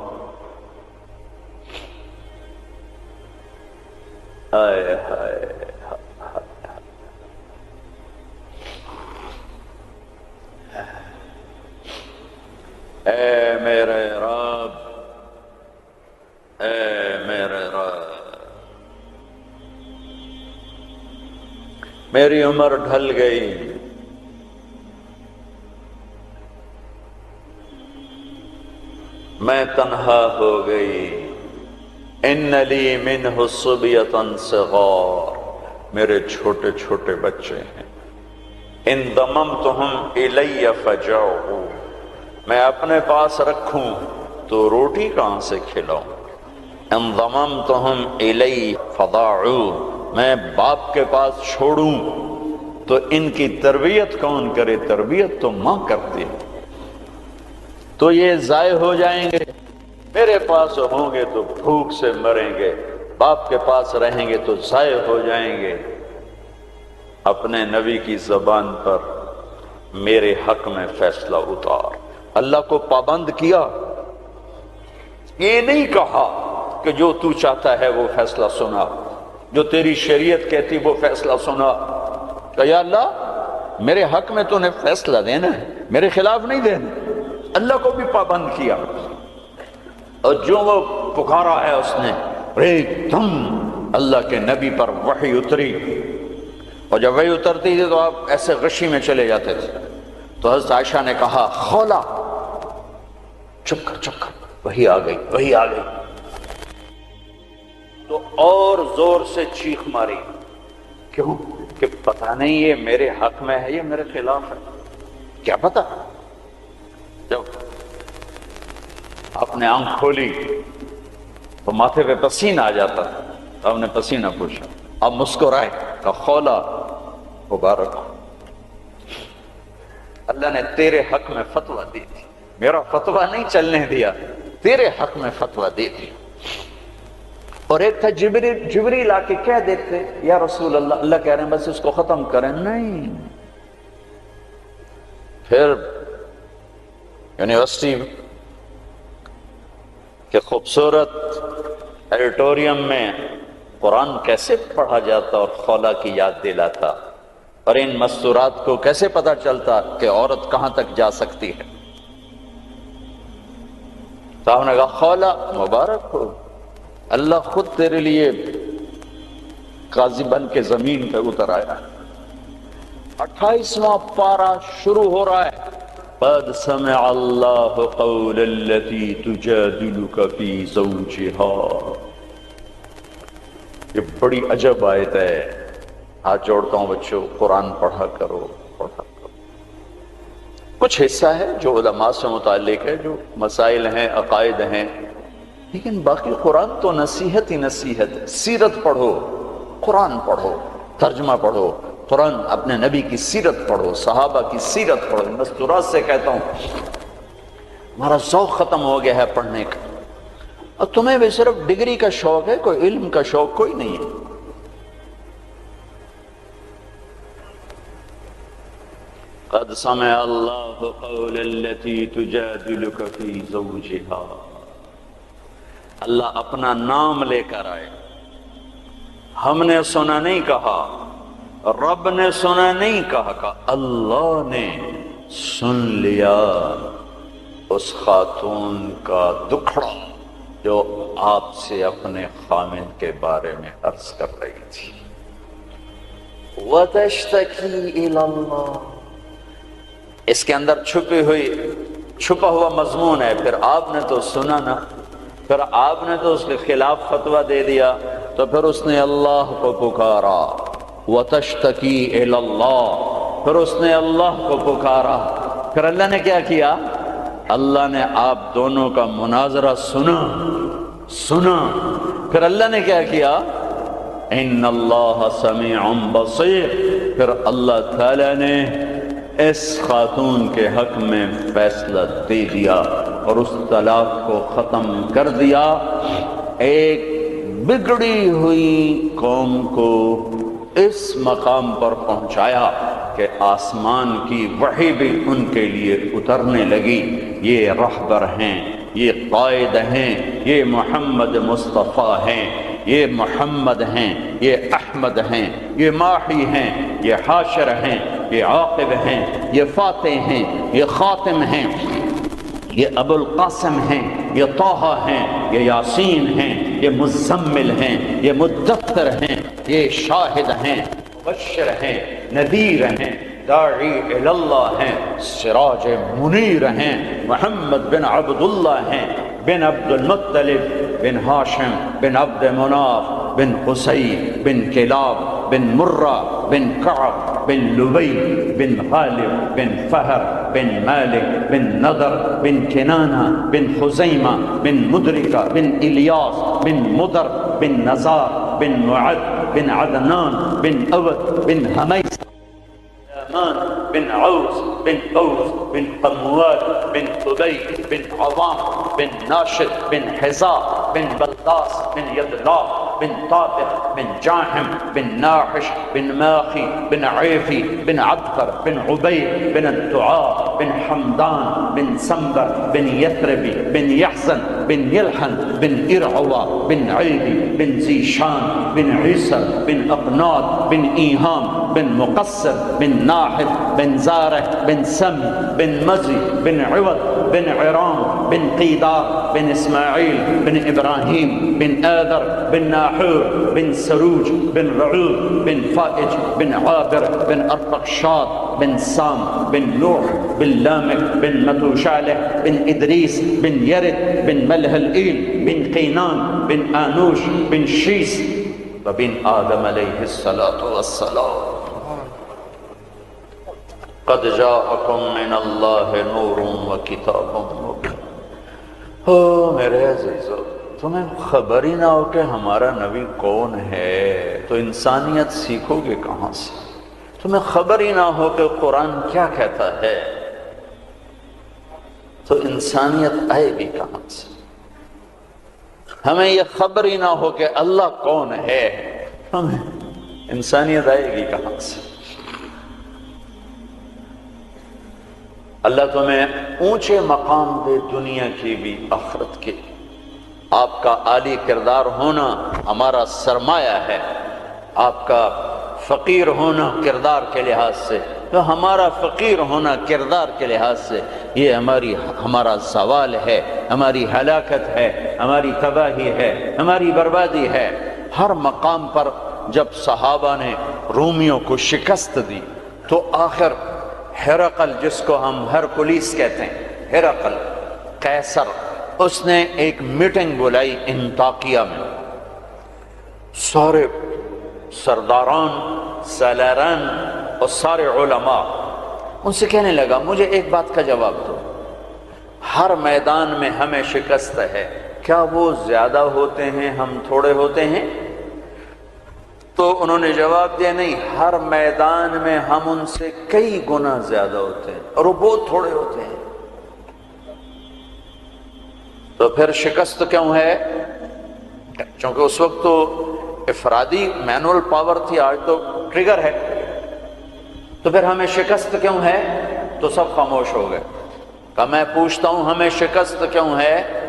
ہائے ہائے، اے میرے رب، اے میرے رب، میری عمر ڈھل گئی، میں تنہا ہو گئی، ان لی منہ صبیۃ صغار، میرے چھوٹے چھوٹے بچے ہیں، ان ضممتہم الی فجعوا، میں اپنے پاس رکھوں تو روٹی کہاں سے کھلاؤں، ان ضممتہم الی فضاعوا، میں باپ کے پاس چھوڑوں تو ان کی تربیت کون کرے، تربیت تو ماں کرتی ہے، تو یہ ضائع ہو جائیں گے، میرے پاس ہوں گے تو بھوک سے مریں گے، باپ کے پاس رہیں گے تو ضائع ہو جائیں گے۔ اپنے نبی کی زبان پر میرے حق میں فیصلہ اتار، اللہ کو پابند کیا، یہ نہیں کہا کہ جو تو چاہتا ہے وہ فیصلہ سنا، جو تیری شریعت کہتی وہ فیصلہ سنا، کہ یا اللہ میرے حق میں تو نے فیصلہ دینا ہے، میرے خلاف نہیں دینا۔ اللہ کو بھی پابند کیا، اور جو وہ پکارا ہے اس نے ایک دم اللہ کے نبی پر وحی اتری، اور جب وحی اترتی تھی تو آپ ایسے غشی میں چلے جاتے تھے۔ تو حضرت عائشہ نے کہا خولا چپ کر، وحی آ گئی، وحی آ گئی، تو اور زور سے چیخ ماری، کیوں کہ پتہ نہیں یہ میرے حق میں ہے یا میرے خلاف ہے، کیا پتہ۔ جب آپ نے آنکھ کھولی تو ماتھے پہ پسینہ آ جاتا تھا، آپ نے پسینہ پوچھا، اب مسکرائے، کہ خولا مبارک ہو، اللہ نے تیرے حق میں فتویٰ دی تھی، میرا فتویٰ نہیں چلنے دیا، تیرے حق میں فتویٰ دی تھی۔ اور ایک تھا جبریل آ کے کہہ دیتے یا رسول اللہ، اللہ کہہ رہے ہیں بس اس کو ختم کریں، نہیں. پھر یونیورسٹی کے خوبصورت ایڈیٹوریم میں قرآن کیسے پڑھا جاتا اور خولا کی یاد دلاتا، اور ان مستورات کو کیسے پتہ چلتا کہ عورت کہاں تک جا سکتی ہے. صاحب نے کہا خولا مبارک ہو، اللہ خود تیرے لیے قاضی بن کے زمین پہ اتر آیا. 28واں پارہ شروع ہو رہا ہے. قد سمع اللہ قول التي تجادلك في زوجها. یہ بڑی عجب آیت ہے. ہاتھ جوڑتا ہوں بچوں، قرآن پڑھا کرو پڑھا کرو. کچھ حصہ ہے جو علماء سے متعلق ہے، جو مسائل ہیں، عقائد ہیں، لیکن باقی قرآن تو نصیحت ہی نصیحت ہے. سیرت پڑھو، قرآن پڑھو، ترجمہ پڑھو، قرآن اپنے نبی کی سیرت پڑھو، صحابہ کی سیرت پڑھو. مستورات سے کہتا ہوں ہمارا ذوق ختم ہو گیا ہے پڑھنے کا. اور تمہیں بھی صرف ڈگری کا شوق ہے، کوئی علم کا شوق کوئی نہیں ہے. قد سمع اللہ قول التي تجادلك في زوجها. اللہ اپنا نام لے کر آئے. ہم نے سنا نہیں کہا، رب نے سنا نہیں کہا، اللہ نے سن لیا اس خاتون کا دکھڑا جو آپ سے اپنے خامن کے بارے میں عرض کر رہی تھی. وَتَشْتَكِي إِلَى اللَّهِ. اس کے اندر چھپا ہوا مضمون ہے. پھر آپ نے تو سنا نا، پھر آپ نے تو اس کے خلاف فتویٰ دے دیا، تو پھر اس نے اللہ کو پکارا. وَتَشْتَكِي إِلَى اللَّهِ. پھر اس نے اللہ کو پکارا. پھر اللہ نے کیا کیا؟ اللہ نے آپ دونوں کا مناظرہ سنا. پھر اللہ نے کیا کیا؟ ان اللہ سمیع بصیر. پھر اللہ تعالی نے اس خاتون کے حق میں فیصلہ دے دیا اور اس طلاق کو ختم کر دیا. ایک بگڑی ہوئی قوم کو اس مقام پر پہنچایا کہ آسمان کی وحی بھی ان کے لیے اترنے لگی. یہ رہبر ہیں، یہ قائد ہیں، یہ محمد مصطفیٰ ہیں، یہ محمد ہیں، یہ احمد ہیں، یہ ماحی ہیں، یہ حاشر ہیں، یہ عاقب ہیں، یہ فاتح ہیں، یہ خاتم ہیں، یہ ابو القاسم ہیں، یہ طٰہٰ ہیں، یہ یاسین ہیں، یہ مزمل ہیں، یہ مدثر ہیں، یہ شاہد ہیں، مبشر ہیں، نذیر ہیں، داعی اللہ ہیں، سراج منیر ہیں، محمد بن عبداللہ ہیں، بن عبد المطلب بن ہاشم بن عبد مناف بن قصی بن کلاب بن مرہ بن کعب بن لبی بن غالب بن فہر بن مالک بن نضر بن کنانہ بن خزیمہ بن مدرکہ بن الیاس بن مدر بن نزار بن معد بن عدنان بن اود بن حمیس بن عوس بن قوس بن قموال بن قبي بن عظام بن ناشد بن حزاء بن بلداس بن يدلاف بن طابق بن جاحم بن ناحش بن ماخي بن عيفي بن عبقر بن عبيد بن الدعاء بن حمدان بن سنبر بن يثربي بن يحزن بن يلحن بن إرعوى بن عيدي بن زيشان بن عيسر بن أقناط بن إيهام بن مقصر بن ناحف بن زارع بن سم بن مزي بن عوض بن عرام بن قيدار بن إسماعيل بن إبراهيم بن آذر بن ناحور بن سروج بن رعوب بن فائج بن عابر بن أرفقشاد بن سام بن نوح بن لامك بن متوشالح بن إدريس بن يرد بن ملهلئيل بن قينان بن آنوش بن شيس وبن آدم عليه الصلاة والسلام. قد جاءكم من اللہ نور و کتاب مبین. ہو میرے عزیزو، تمہیں خبر ہی نہ ہو کہ ہمارا نبی کون ہے تو انسانیت سیکھو گے کہاں سے؟ تمہیں خبر ہی نہ ہو کہ قرآن کیا کہتا ہے تو انسانیت آئے گی کہاں سے؟ ہمیں یہ خبر ہی نہ ہو کہ اللہ کون ہے، ہمیں انسانیت آئے گی کہاں سے؟ اللہ تمہیں اونچے مقام دے، دنیا کی بھی آخرت کی۔ آپ کا عالی کردار ہونا ہمارا سرمایہ ہے، آپ کا فقیر ہونا کردار کے لحاظ سے، تو ہمارا فقیر ہونا کردار کے لحاظ سے یہ ہمارا زوال ہے، ہماری ہلاکت ہے، ہماری تباہی ہے، ہماری بربادی ہے۔ ہر مقام پر جب صحابہ نے رومیوں کو شکست دی تو آخر ہرقل، جس کو ہم ہرکلیس کہتے ہیں، ہرقل قیصر، اس نے ایک میٹنگ بلائی انطاکیہ میں، سارے سرداران، سالاران اور سارے علماء، ان سے کہنے لگا مجھے ایک بات کا جواب دو، ہر میدان میں ہمیں شکست ہے، کیا وہ زیادہ ہوتے ہیں ہم تھوڑے ہوتے ہیں؟ تو انہوں نے جواب دیا نہیں، ہر میدان میں ہم ان سے کئی گنا زیادہ ہوتے ہیں اور وہ بہت تھوڑے ہوتے ہیں۔ تو پھر شکست کیوں ہے؟ چونکہ اس وقت تو افرادی مینول پاور تھی، آج تو ٹریگر ہے۔ تو پھر ہمیں شکست کیوں ہے؟ تو سب خاموش ہو گئے۔ کہ میں پوچھتا ہوں ہمیں شکست کیوں ہے؟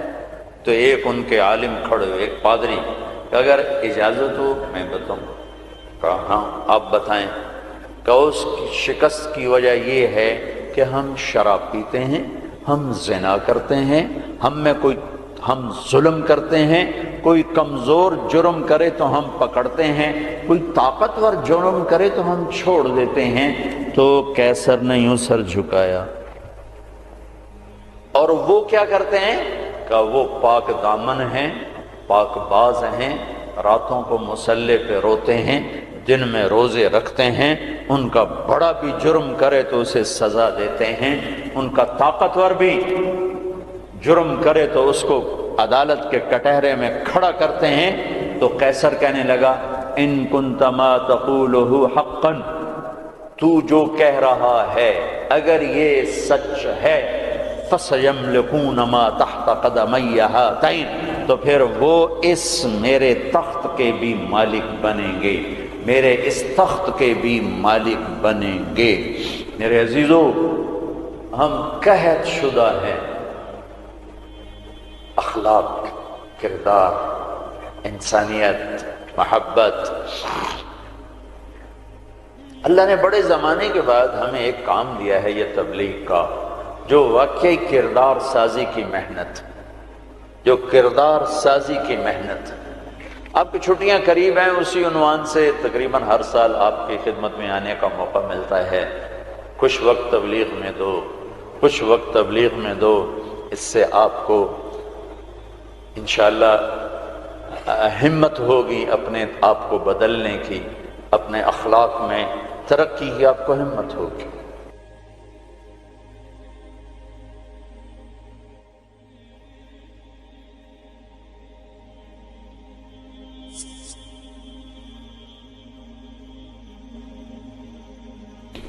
تو ایک ان کے عالم کھڑے ہوئے، ایک پادری، کہ اگر اجازت ہو میں بتاؤں۔ کہا ہاں آپ بتائیں۔ کہ اس کی شکست کی وجہ یہ ہے کہ ہم شراب پیتے ہیں، ہم زنا کرتے ہیں، ہم ظلم کرتے ہیں، کوئی کمزور جرم کرے تو ہم پکڑتے ہیں، کوئی طاقتور جرم کرے تو ہم چھوڑ دیتے ہیں۔ تو قیصر نے یوں سر جھکایا۔ اور وہ کیا کرتے ہیں؟ کہ وہ پاک دامن ہیں، پاک باز ہیں، راتوں کو مصلے پہ روتے ہیں، دن میں روزے رکھتے ہیں، ان کا بڑا بھی جرم کرے تو اسے سزا دیتے ہیں، ان کا طاقتور بھی جرم کرے تو اس کو عدالت کے کٹہرے میں کھڑا کرتے ہیں۔ تو قیصر کہنے لگا ان کنت ما تقولہ حقا، تو جو کہہ رہا ہے اگر یہ سچ ہے، فَسَيَمْلِكُونَ مَا تَحْتَ قَدَمَيَّ هَاتَيْنِ، تو پھر وہ اس میرے تخت کے بھی مالک بنیں گے، میرے اس تخت کے بھی مالک بنیں گے۔ میرے عزیزو، ہم قحط شدہ ہیں، اخلاق، کردار، انسانیت، محبت۔ اللہ نے بڑے زمانے کے بعد ہمیں ایک کام دیا ہے یہ تبلیغ کا، جو واقعی کردار سازی کی محنت، جو کردار سازی کی محنت۔ آپ کی چھٹیاں قریب ہیں، اسی عنوان سے تقریباً ہر سال آپ کی خدمت میں آنے کا موقع ملتا ہے۔ کچھ وقت تبلیغ میں دو، کچھ وقت تبلیغ میں دو، اس سے آپ کو انشاءاللہ ہمت ہوگی اپنے آپ کو بدلنے کی، اپنے اخلاق میں ترقی کی آپ کو ہمت ہوگی۔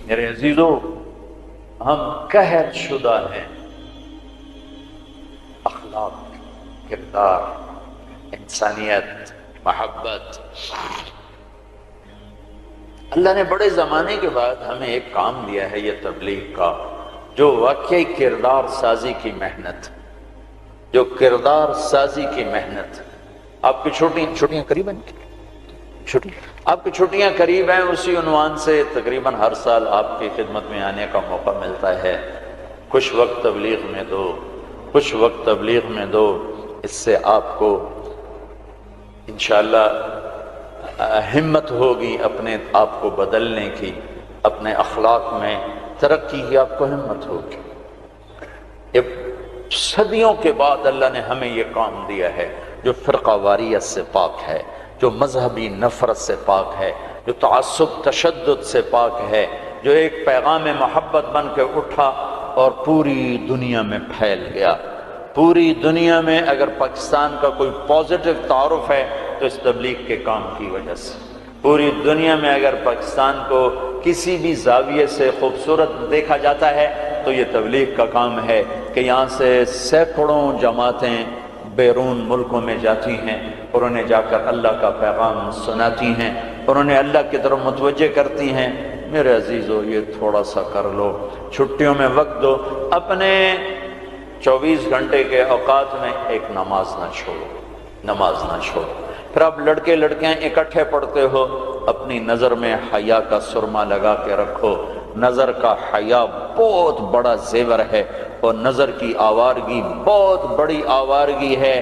میرے عزیزو، ہم قحط شدہ ہیں، اخلاق، کردار، انسانیت، محبت۔ اللہ نے بڑے زمانے کے بعد ہمیں ایک کام دیا ہے یہ تبلیغ کا، جو واقعی کردار سازی کی محنت، جو کردار سازی کی محنت۔ آپ کی چھٹیاں قریب ہیں، آپ کی چھٹیاں قریب ہیں، اسی عنوان سے تقریباً ہر سال آپ کی خدمت میں آنے کا موقع ملتا ہے۔ کچھ وقت تبلیغ میں دو، کچھ وقت تبلیغ میں دو، اس سے آپ کو انشاءاللہ ہمت ہوگی اپنے آپ کو بدلنے کی، اپنے اخلاق میں ترقی کی آپ کو ہمت ہوگی۔ یہ صدیوں کے بعد اللہ نے ہمیں یہ کام دیا ہے، جو فرقہ واریت سے پاک ہے، جو مذہبی نفرت سے پاک ہے، جو تعصب تشدد سے پاک ہے، جو ایک پیغام محبت بن کے اٹھا اور پوری دنیا میں پھیل گیا۔ پوری دنیا میں اگر پاکستان کا کوئی پازیٹو تعارف ہے تو اس تبلیغ کے کام کی وجہ سے۔ پوری دنیا میں اگر پاکستان کو کسی بھی زاویے سے خوبصورت دیکھا جاتا ہے تو یہ تبلیغ کا کام ہے کہ یہاں سے سینکڑوں جماعتیں بیرون ملکوں میں جاتی ہیں اور انہیں جا کر اللہ کا پیغام سناتی ہیں اور انہیں اللہ کی طرف متوجہ کرتی ہیں۔ میرے عزیزو، یہ تھوڑا سا کر لو، چھٹیوں میں وقت دو، اپنے 24 گھنٹے کے اوقات میں ایک نماز نہ چھوڑو، نماز نہ چھوڑو۔ پھر آپ لڑکے لڑکیاں اکٹھے پڑھتے ہو، اپنی نظر میں حیا کا سرما لگا کے رکھو۔ نظر کا حیا بہت بڑا زیور ہے، اور نظر کی آوارگی بہت بڑی آوارگی ہے۔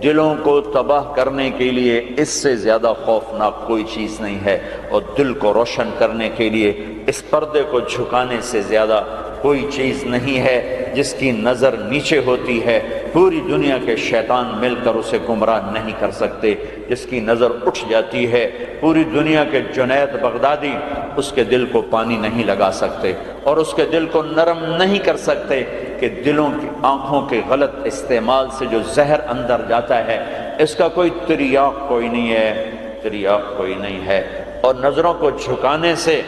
دلوں کو تباہ کرنے کے لیے اس سے زیادہ خوفناک کوئی چیز نہیں ہے، اور دل کو روشن کرنے کے لیے اس پردے کو جھکانے سے زیادہ کوئی چیز نہیں ہے۔ جس کی نظر نیچے ہوتی ہے پوری دنیا کے شیطان مل کر اسے گمراہ نہیں کر سکتے۔ جس کی نظر اٹھ جاتی ہے پوری دنیا کے جنید بغدادی اس کے دل کو پانی نہیں لگا سکتے، اور اس کے دل کو نرم نہیں کر سکتے، کہ دلوں کی آنکھوں کے غلط استعمال سے جو زہر اندر جاتا ہے اس کا کوئی تریاق کوئی نہیں ہے، تریاق کوئی نہیں ہے۔ اور نظروں کو جھکانے سے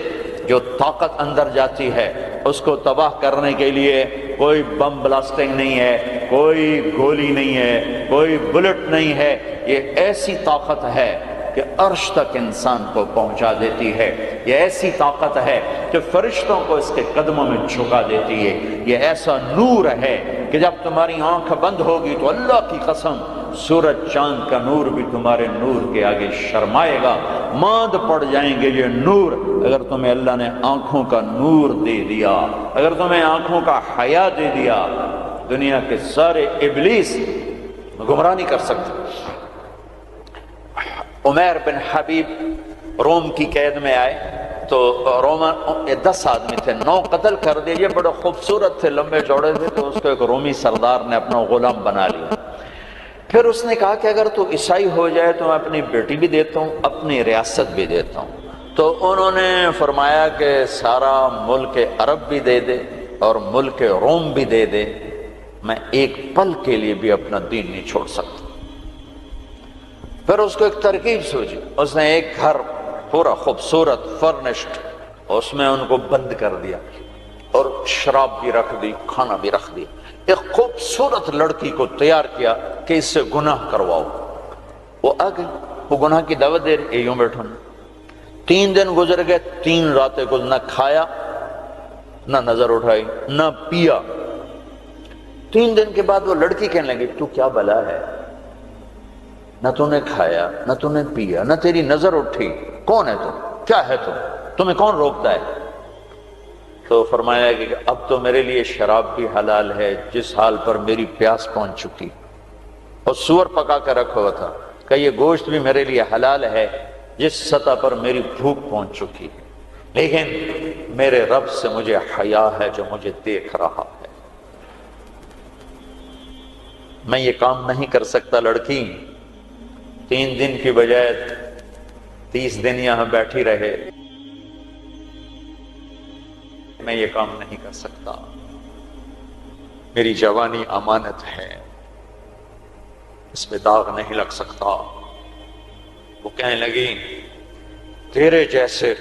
جو طاقت اندر جاتی ہے اس کو تباہ کرنے کے لیے کوئی بم بلاسٹنگ نہیں ہے، کوئی گولی نہیں ہے، کوئی بلٹ نہیں ہے۔ یہ ایسی طاقت ہے کہ عرش تک انسان کو پہنچا دیتی ہے، یہ ایسی طاقت ہے کہ فرشتوں کو اس کے قدموں میں جھکا دیتی ہے۔ یہ ایسا نور ہے کہ جب تمہاری آنکھ بند ہوگی تو اللہ کی قسم سورج چاند کا نور بھی تمہارے نور کے آگے شرمائے گا، ماند پڑ جائیں گے یہ نور۔ اگر تمہیں اللہ نے آنکھوں کا نور دے دیا، اگر تمہیں آنکھوں کا حیا دے دیا، دنیا کے سارے ابلیس گمراہ نہیں کر سکتے۔ عمیر بن حبیب روم کی قید میں آئے تو رومن 10 آدمی تھے، 9 قتل کر دیے۔ یہ بڑے خوبصورت تھے، لمبے چوڑے تھے، تو اس کو ایک رومی سردار نے اپنا غلام بنا لیا۔ پھر اس نے کہا کہ اگر تو عیسائی ہو جائے تو میں اپنی بیٹی بھی دیتا ہوں، اپنی ریاست بھی دیتا ہوں۔ تو انہوں نے فرمایا کہ سارا ملک عرب بھی دے دے اور ملک روم بھی دے دے، میں ایک پل کے لیے بھی اپنا دین نہیں چھوڑ سکتا۔ پھر اس کو ایک ترکیب سوچی، اس نے ایک گھر پورا خوبصورت فرنشڈ، اس میں ان کو بند کر دیا اور شراب بھی رکھ دی، کھانا بھی رکھ دیا۔ ایک خوبصورت لڑکی کو تیار کیا کہ اس سے گناہ کرواؤ۔ وہ آ گئی، وہ گناہ کی دعوت دے رہی، یوں بیٹھو۔ 3 دن گزر گئے، 3 راتیں کو نہ کھایا، نہ نظر اٹھائی، نہ پیا۔ 3 دن کے بعد وہ لڑکی کہنے لگی، تو کیا بلا ہے؟ نہ تو نے کھایا، نہ تو نے پیا، نہ تیری نظر اٹھی، کون ہے تم؟ کیا ہے تم؟ تمہیں کون روکتا ہے؟ تو فرمایا کہ اب تو میرے لیے شراب بھی حلال ہے جس حال پر میری پیاس پہنچ چکی، اور سور پکا کر رکھا ہوا تھا کہ یہ گوشت بھی میرے لیے حلال ہے جس سطح پر میری بھوک پہنچ چکی، لیکن میرے رب سے مجھے حیا ہے جو مجھے دیکھ رہا ہے، میں یہ کام نہیں کر سکتا۔ لڑکی 3 دن کی بجائے 30 دن یہاں بیٹھی رہے، میں یہ کام نہیں کر سکتا، میری جوانی امانت ہے، اس میں داغ نہیں لگ سکتا۔ وہ کہنے لگی، تیرے جیسے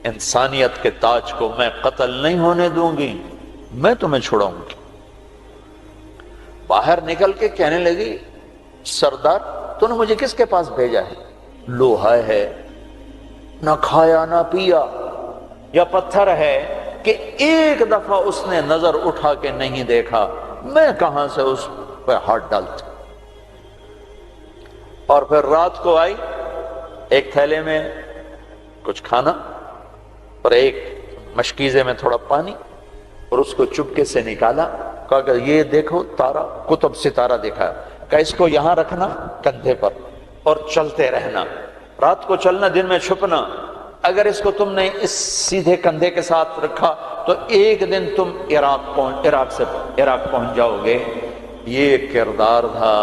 انسانیت کے تاج کو میں قتل نہیں ہونے دوں گی، میں تمہیں چھڑاؤں گی۔ باہر نکل کے کہنے لگی، سردار تو نے مجھے کس کے پاس بھیجا ہے؟ لوہا ہے، نہ کھایا نہ پیا، یا پتھر ہے کہ ایک دفعہ اس نے نظر اٹھا کے نہیں دیکھا، میں کہاں سے اس پہ ہاتھ ڈالتا؟ اور پھر رات کو آئی، ایک تھیلے میں کچھ کھانا اور ایک مشکیزے میں تھوڑا پانی، اور اس کو چپکے سے نکالا، کہا کہ یہ دیکھو تارا، قطب ستارہ دکھا، کہ اس کو یہاں رکھنا کندھے پر اور چلتے رہنا، رات کو چلنا، دن میں چھپنا۔ اگر اس کو تم نے اس سیدھے کندھے کے ساتھ رکھا تو ایک دن تم عراق پہنچ جاؤ گے۔ یہ کردار تھا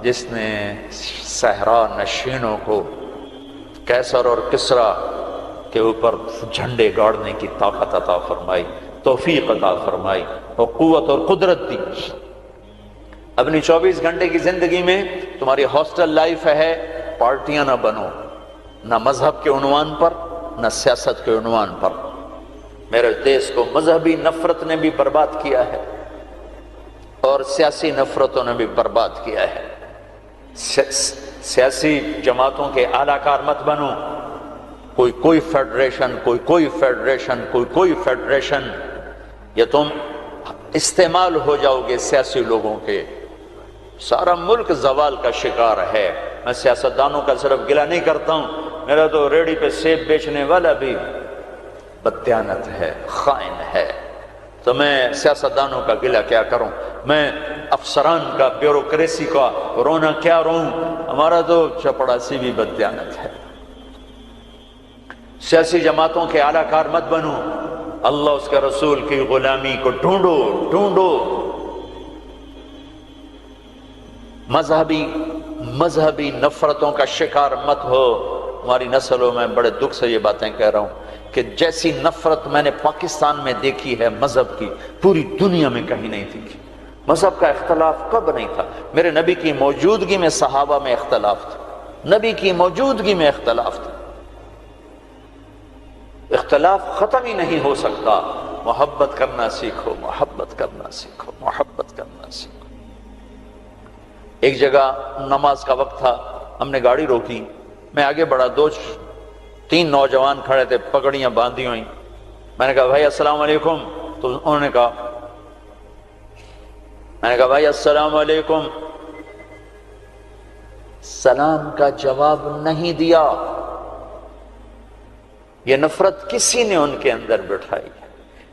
جس نے صحرا نشینوں کو کیسر اور کسرا کے اوپر جھنڈے گاڑنے کی طاقت عطا فرمائی، توفیق عطا فرمائی اور قوت اور قدرت دی۔ اپنی 24 گھنٹے کی زندگی میں تمہاری ہاسٹل لائف ہے، پارٹیاں نہ بنو، نہ مذہب کے عنوان پر نہ سیاست کے عنوان پر۔ میرے دیش کو مذہبی نفرت نے بھی برباد کیا ہے، اور سیاسی نفرتوں نے بھی برباد کیا ہے۔ سیاسی جماعتوں کے اعلی کار مت بنو، کوئی فیڈریشن، کوئی فیڈریشن، کوئی فیڈریشن، یا تم استعمال ہو جاؤ گے سیاسی لوگوں کے، سارا ملک زوال کا شکار ہے۔ میں سیاستدانوں کا صرف گلہ نہیں کرتا ہوں، میرا تو ریڑھی پہ سیب بیچنے والا بھی بددیانت ہے، خائن ہے، تو میں سیاستدانوں کا گلہ کیا کروں، میں افسران کا، بیوروکریسی کا رونا کیا روں، ہمارا تو چپڑاسی بھی بددیانت ہے۔ سیاسی جماعتوں کے اعلی کار مت بنو، اللہ اس کے رسول کی غلامی کو ڈھونڈو۔ مذہبی نفرتوں کا شکار مت ہو۔ ہماری نسلوں میں بڑے دکھ سے یہ باتیں کہہ رہا ہوں کہ جیسی نفرت میں نے پاکستان میں دیکھی ہے مذہب کی، پوری دنیا میں کہیں نہیں دیکھی۔ مذہب کا اختلاف کب نہیں تھا؟ میرے نبی کی موجودگی میں صحابہ میں اختلاف تھا، نبی کی موجودگی میں اختلاف تھا۔ اختلاف ختم ہی نہیں ہو سکتا۔ محبت کرنا سیکھو، محبت کرنا سیکھو، محبت کرنا سیکھو۔ ایک جگہ نماز کا وقت تھا، ہم نے گاڑی روکی، میں آگے بڑھا، 2-3 نوجوان کھڑے تھے، پگڑیاں باندھی ہوئی۔ میں نے کہا بھائی السلام علیکم، تو انہوں نے کہا، میں نے کہا بھائی السلام علیکم، سلام کا جواب نہیں دیا۔ یہ نفرت کسی نے ان کے اندر بٹھائی۔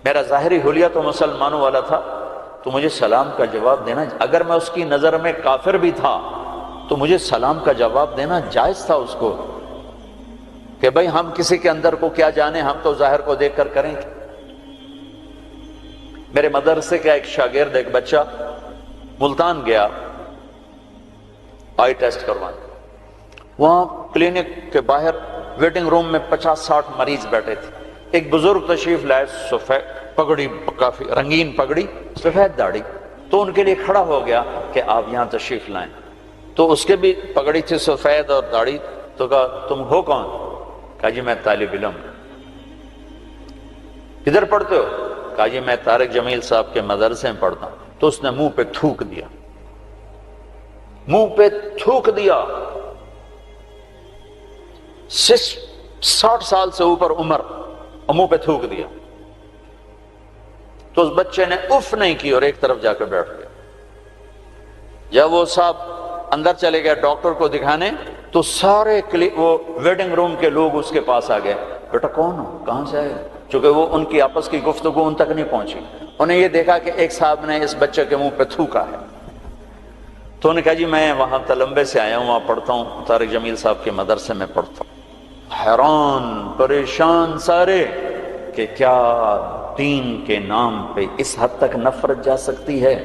میرا ظاہری حلیہ تو مسلمانوں والا تھا، تو مجھے سلام کا جواب دینا، اگر میں اس کی نظر میں کافر بھی تھا تو مجھے سلام کا جواب دینا جائز تھا اس کو، کہ بھئی ہم کسی کے اندر کو کیا جانے، ہم تو ظاہر کو دیکھ کر کریں گے۔ میرے مدرسے کا ایک شاگرد، ایک بچہ ملتان گیا آئی ٹیسٹ کروانے، وہاں کلینک کے باہر ویٹنگ روم میں 50-60 مریض بیٹھے تھے۔ ایک بزرگ تشریف لائے، سفید پگڑی، کافی رنگین پگڑی، سفید داڑھی، تو ان کے لیے کھڑا ہو گیا کہ آپ یہاں تشریف لائیں۔ تو اس کے بھی پگڑی تھی سفید اور داڑھی، تو کہا تم ہو کون؟ کہا جی میں طالب علم۔ کدھر پڑھتے ہو؟ کہا جی میں طارق جمیل صاحب کے مدرسے میں پڑھتا ہوں۔ تو اس نے منہ پہ تھوک دیا، منہ پہ تھوک دیا۔ 60 سال سے اوپر عمر، اور منہ پہ تھوک دیا۔ تو اس بچے نے اف نہیں کی اور ایک طرف جا کے بیٹھ گیا۔ جب وہ صاحب اندر چلے گئے ڈاکٹر کو دکھانے، تو سارے وہ ویٹنگ روم کے لوگ اس کے پاس آ گئے، بیٹا کون ہو، کہاں سے آئے؟ چونکہ وہ ان کی آپس کی گفتگو ان تک نہیں پہنچی، انہیں یہ دیکھا کہ ایک صاحب نے اس بچے کے منہ پہ تھوکا ہے۔ تو انہوں نے کہا جی میں وہاں تلمبے سے آیا ہوں، وہاں پڑھتا ہوں، طارق جمیل صاحب کے مدرسے میں پڑھتا ہوں۔ حیران پریشان سارے کہ کیا دین کے نام پہ اس حد تک نفرت جا سکتی ہے؟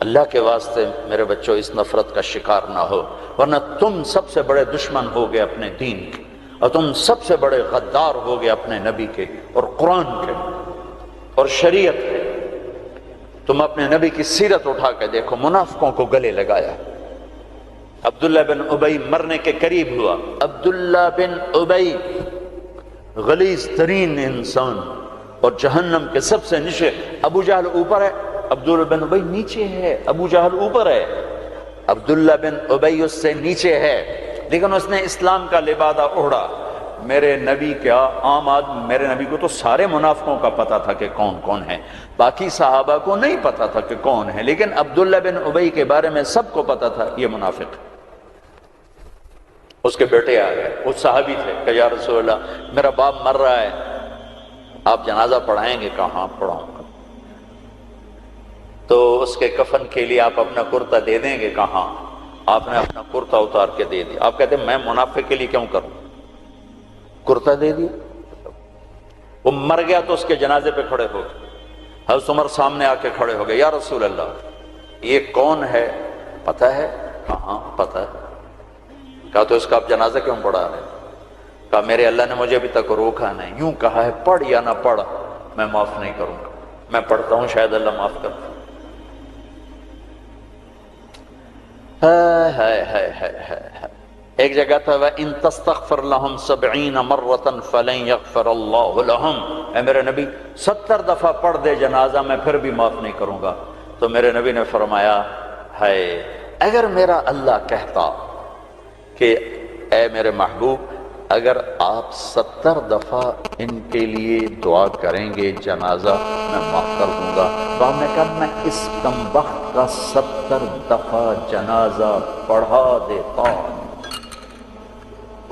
اللہ کے واسطے میرے بچوں اس نفرت کا شکار نہ ہو، ورنہ تم سب سے بڑے دشمن ہو گئے اپنے دین کے، اور تم سب سے بڑے غدار ہو گئے اپنے نبی کے اور قرآن کے اور شریعت کے۔ تم اپنے نبی کی سیرت اٹھا کے دیکھو، منافقوں کو گلے لگایا۔ عبداللہ بن ابی مرنے کے قریب ہوا۔ عبداللہ بن ابی غلیظ ترین انسان اور جہنم کے سب سے نیچے، ابو جہل اوپر ہے، عبداللہ بن ابی نیچے ہے، ابو جہل اوپر ہے، عبداللہ بن ابی اس سے نیچے ہے، لیکن اس نے اسلام کا لبادہ اوڑھا۔ میرے نبی کیا عام آدمی، میرے نبی کو تو سارے منافقوں کا پتا تھا کہ کون کون ہے، باقی صحابہ کو نہیں پتا تھا کہ کون ہے، لیکن عبداللہ بن ابی کے بارے میں سب کو پتا تھا یہ منافق۔ اس کے بیٹے آ گئے، وہ صحابی تھے، کہ یا رسول اللہ میرا باپ مر رہا ہے، آپ جنازہ پڑھائیں گے؟ کہاں پڑھاؤں گا؟ تو اس کے کفن کے لیے آپ اپنا کرتا دے دیں گے؟ کہاں؟ آپ نے اپنا کرتا اتار کے دے دیا۔ آپ کہتے ہیں میں منافق کے لیے کیوں کروں، کرتا دے دیا۔ وہ مر گیا تو اس کے جنازے پہ کھڑے ہو گئے، حضرت عمر سامنے آ کے کھڑے ہو گئے، یا رسول اللہ یہ کون ہے، پتہ ہے؟ کہاں پتہ ہے؟ کہا تو اس کا آپ جنازہ کیوں پڑھا رہے؟ کہا میرے اللہ نے مجھے ابھی تک روکا نہیں، یوں کہا ہے پڑھ یا نہ پڑھ میں معاف نہیں کروں گا، میں پڑھتا ہوں شاید اللہ معاف کر دے۔ ایک جگہ تھا وَإِن تَسْتَغْفِرْ لَهُمْ 70 مَرَّةً فَلَن يَغْفِرَ اللَّهُ لَهُمْ، اے میرے نبی 70 دفعہ پڑھ دے جنازہ میں پھر بھی معاف نہیں کروں گا۔ تو میرے نبی نے فرمایا ہے اگر میرا اللہ کہتا کہ اے میرے محبوب اگر آپ 70 دفعہ ان کے لیے دعا کریں گے جنازہ میں معاف کر دوں گا، تو آپ نے کہا میں اس کمبخت کا 70 دفعہ جنازہ پڑھا دیتا،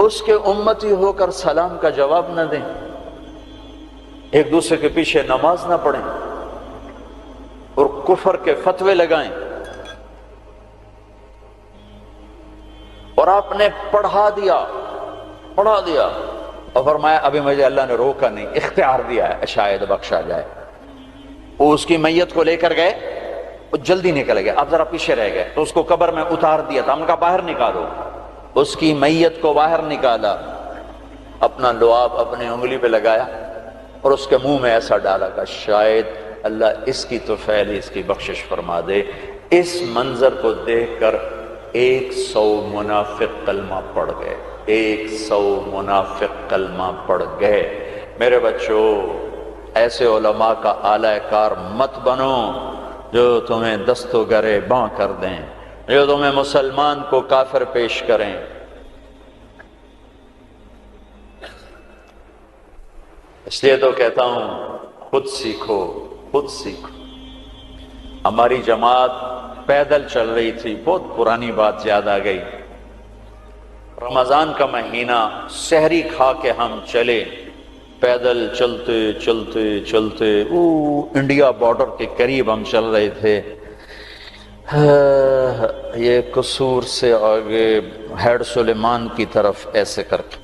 اس کے امتی ہو کر سلام کا جواب نہ دیں، ایک دوسرے کے پیچھے نماز نہ پڑھیں اور کفر کے فتوے لگائیں، اور آپ نے پڑھا دیا اور فرمایا ابھی مجھے اللہ نے روکا نہیں، اختیار دیا ہے شاید بخشا جائے۔ وہ اس کی میت کو لے کر گئے، وہ جلدی نکل گئے، آپ ذرا پیچھے رہ گئے تو اس کو قبر میں اتار دیا تھا، ہم نے کہا باہر نکالو، اس کی میت کو باہر نکالا، اپنا لعاب اپنی انگلی پہ لگایا اور اس کے منہ میں ایسا ڈالا کہ شاید اللہ اس کی تو پہلے اس کی بخشش فرما دے۔ اس منظر کو دیکھ کر 100 منافق کلمہ پڑھ گئے، 100 منافق کلمہ پڑھ گئے۔ میرے بچوں، ایسے علماء کا اعلی کار مت بنو جو تمہیں دست و گرے باں کر دیں، جو تمہیں مسلمان کو کافر پیش کریں۔ اس لیے تو کہتا ہوں خود سیکھو، خود سیکھو۔ ہماری جماعت پیدل چل رہی تھی، بہت پرانی بات یاد آ گئی، رمضان کا مہینہ، سحری کھا کے ہم چلے، پیدل چلتے چلتے چلتے انڈیا بارڈر کے قریب ہم چل رہے تھے، یہ قصور سے آگے ہیڈ سلیمان کی طرف ایسے کر کے،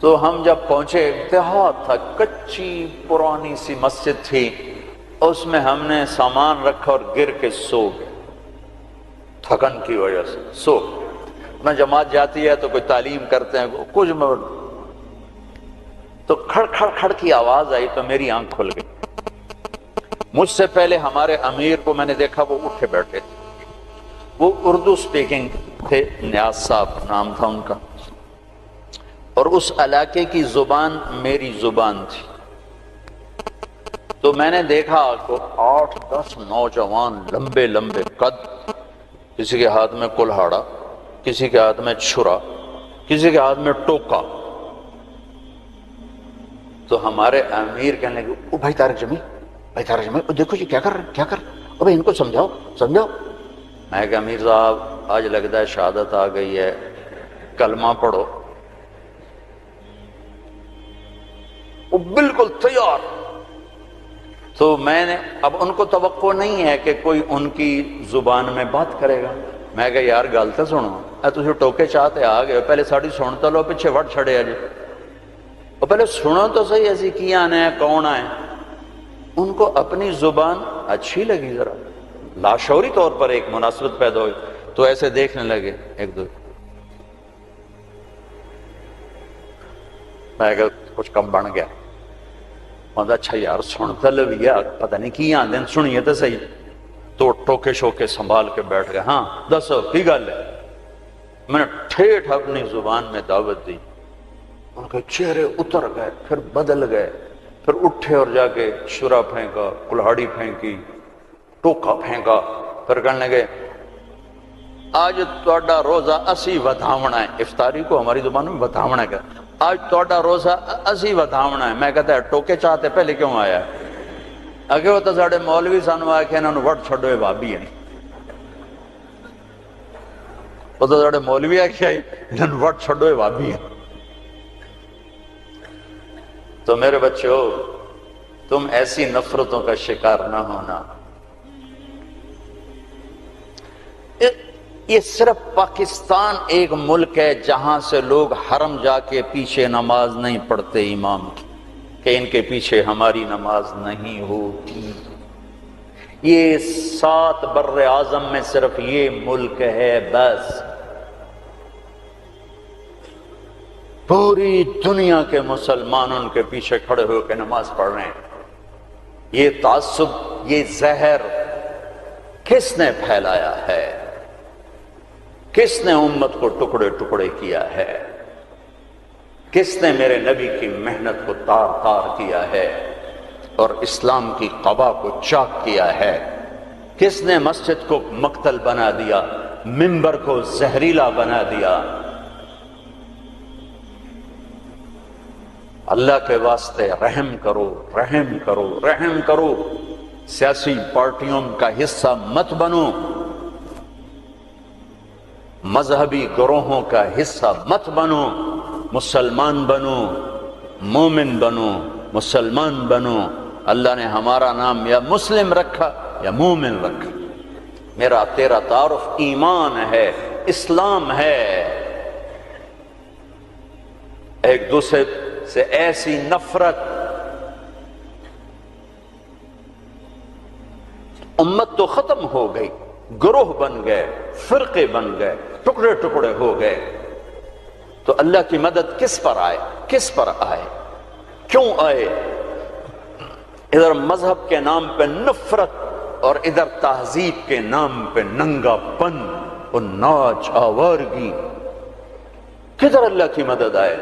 تو ہم جب پہنچے دیہات تھا، کچی پرانی سی مسجد تھی، اس میں ہم نے سامان رکھا اور گر کے سو گئے، تھکن کی وجہ سے سو گئے۔ نہ جماعت جاتی ہے تو کوئی تعلیم کرتے ہیں کچھ، تو کھڑ کھڑ کھڑ کی آواز آئی تو میری آنکھ کھل گئی۔ مجھ سے پہلے ہمارے امیر کو میں نے دیکھا، وہ اٹھے بیٹھے تھے، وہ اردو سپیکنگ تھے، نیاز صاحب نام تھا ان کا، اور اس علاقے کی زبان میری زبان تھی۔ تو میں نے دیکھا کہ 8-10 نوجوان لمبے لمبے قد، کسی کے ہاتھ میں کلہاڑا، کسی کے ہاتھ میں چھرا، کسی کے ہاتھ میں ٹوکا۔ تو ہمارے امیر کہنے لگے او بھائی طارق جمیل، بھائی طارق جمیل، دیکھو یہ کیا کر رہے ہیں، کیا کر رہے ہیں، او بھائی ان کو سمجھاؤ سمجھاؤ۔ میں کہا امیر صاحب آج لگتا ہے شہادت آ گئی ہے، کلمہ پڑھو۔ وہ بالکل تیار۔ تو میں نے، اب ان کو توقع نہیں ہے کہ کوئی ان کی زبان میں بات کرے گا، میں کہا یار گل تو سنو، تسی ٹوکے چاہتے آ گئے، پہلے ساڑی سن تو لو، پیچھے وڑ چھڑے اجے، اور پہلے سنو تو صحیح ایسی کی آنے ہیں، کون آئے۔ ان کو اپنی زبان اچھی لگی، ذرا لاشعوری طور پر ایک مناسبت پیدا ہوئی، تو ایسے دیکھنے لگے ایک دو، میں کہا کچھ کم بن گیا، مطلب اچھا یار سنتا لویا، پتہ نہیں کی آندے سنیے تو صحیح۔ تو ٹوکے شوکے سنبھال کے بیٹھ گئے، ہاں دسو کی گل ہے۔ میں نے ٹھیٹھ اپنی زبان میں دعوت دی، ان کے چہرے اتر گئے، پھر بدل گئے، پھر اٹھے اور جا کے شرا پھینکا، کلہاڑی پھینکی، ٹوکا پھینکا، پھر کہنے لگے آج تہاڈا روزہ اسی ودھاونا ہے، افطاری کو ہماری زبان میں ودھاونا ہے، آج تہاڈا روزہ اسی ودھاونا ہے۔ میں کہتا ہے ٹوکے چاہتے پہلے کیوں آیا ہے؟ اگے وہ تو ساڑے مولوی سانو آ کے انہوں نے وڑ چھڑو اے بھابی ہیں، وہ تو ساڑے مولوی آ کے آئی انہوں نے وڑ چھڑو اے بھابی ہیں۔ تو میرے بچوں، تم ایسی نفرتوں کا شکار نہ ہونا۔ یہ صرف پاکستان ایک ملک ہے جہاں سے لوگ حرم جا کے پیچھے نماز نہیں پڑھتے امام کی، کہ ان کے پیچھے ہماری نماز نہیں ہوتی۔ یہ 7 بر اعظم میں صرف یہ ملک ہے بس، پوری دنیا کے مسلمان ان کے پیچھے کھڑے ہو کے نماز پڑھ رہے ہیں۔ یہ تعصب، یہ زہر کس نے پھیلایا ہے؟ کس نے امت کو ٹکڑے ٹکڑے کیا ہے؟ کس نے میرے نبی کی محنت کو تار تار کیا ہے اور اسلام کی قبا کو چاک کیا ہے؟ کس نے مسجد کو مقتل بنا دیا، منبر کو زہریلا بنا دیا؟ اللہ کے واسطے رحم کرو، رحم کرو، رحم کرو۔ سیاسی پارٹیوں کا حصہ مت بنو، مذہبی گروہوں کا حصہ مت بنو، مسلمان بنو، مومن بنو، مسلمان بنو۔ اللہ نے ہمارا نام یا مسلم رکھا یا مومن رکھا۔ میرا تیرا تعارف ایمان ہے، اسلام ہے۔ ایک دوسرے سے ایسی نفرت، امت تو ختم ہو گئی، گروہ بن گئے، فرقے بن گئے، ٹکڑے ٹکڑے ہو گئے۔ تو اللہ کی مدد کس پر آئے؟ کس پر آئے؟ کیوں آئے؟ ادھر مذہب کے نام پہ نفرت اور ادھر تہذیب کے نام پہ ننگا پن اور ناچ آوارگی، کدھر اللہ کی مدد آئے؟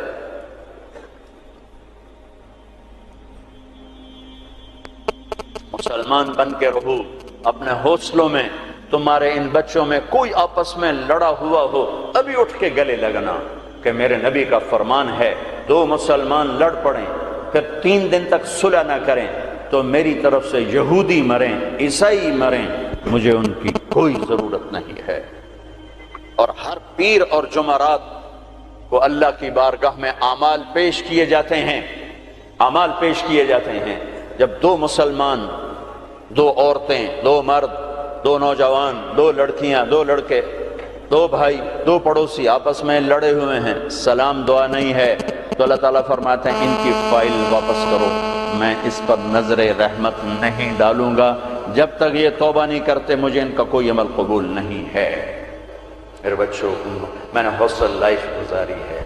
مسلمان بن کے رہو اپنے حوصلوں میں۔ تمہارے ان بچوں میں کوئی آپس میں لڑا ہوا ہو، ابھی اٹھ کے گلے لگنا کہ میرے نبی کا فرمان ہے دو مسلمان لڑ پڑیں پھر 3 دن تک صلح نہ کریں تو میری طرف سے یہودی مریں، عیسائی مریں، مجھے ان کی کوئی ضرورت نہیں ہے۔ اور ہر پیر اور جمعرات کو اللہ کی بارگاہ میں اعمال پیش کیے جاتے ہیں، اعمال پیش کیے جاتے ہیں۔ جب 2 مسلمان، 2 عورتیں، 2 مرد، 2 نوجوان، 2 لڑکیاں، 2 لڑکے، 2 بھائی، 2 پڑوسی آپس میں لڑے ہوئے ہیں، سلام دعا نہیں ہے، تو اللہ تعالیٰ فرماتے ہیں ان کی فائل واپس کرو، میں اس پر نظر رحمت نہیں ڈالوں گا، جب تک یہ توبہ نہیں کرتے مجھے ان کا کوئی عمل قبول نہیں ہے۔ میرے بچوں، میں نے حوصل لائف گزاری ہے،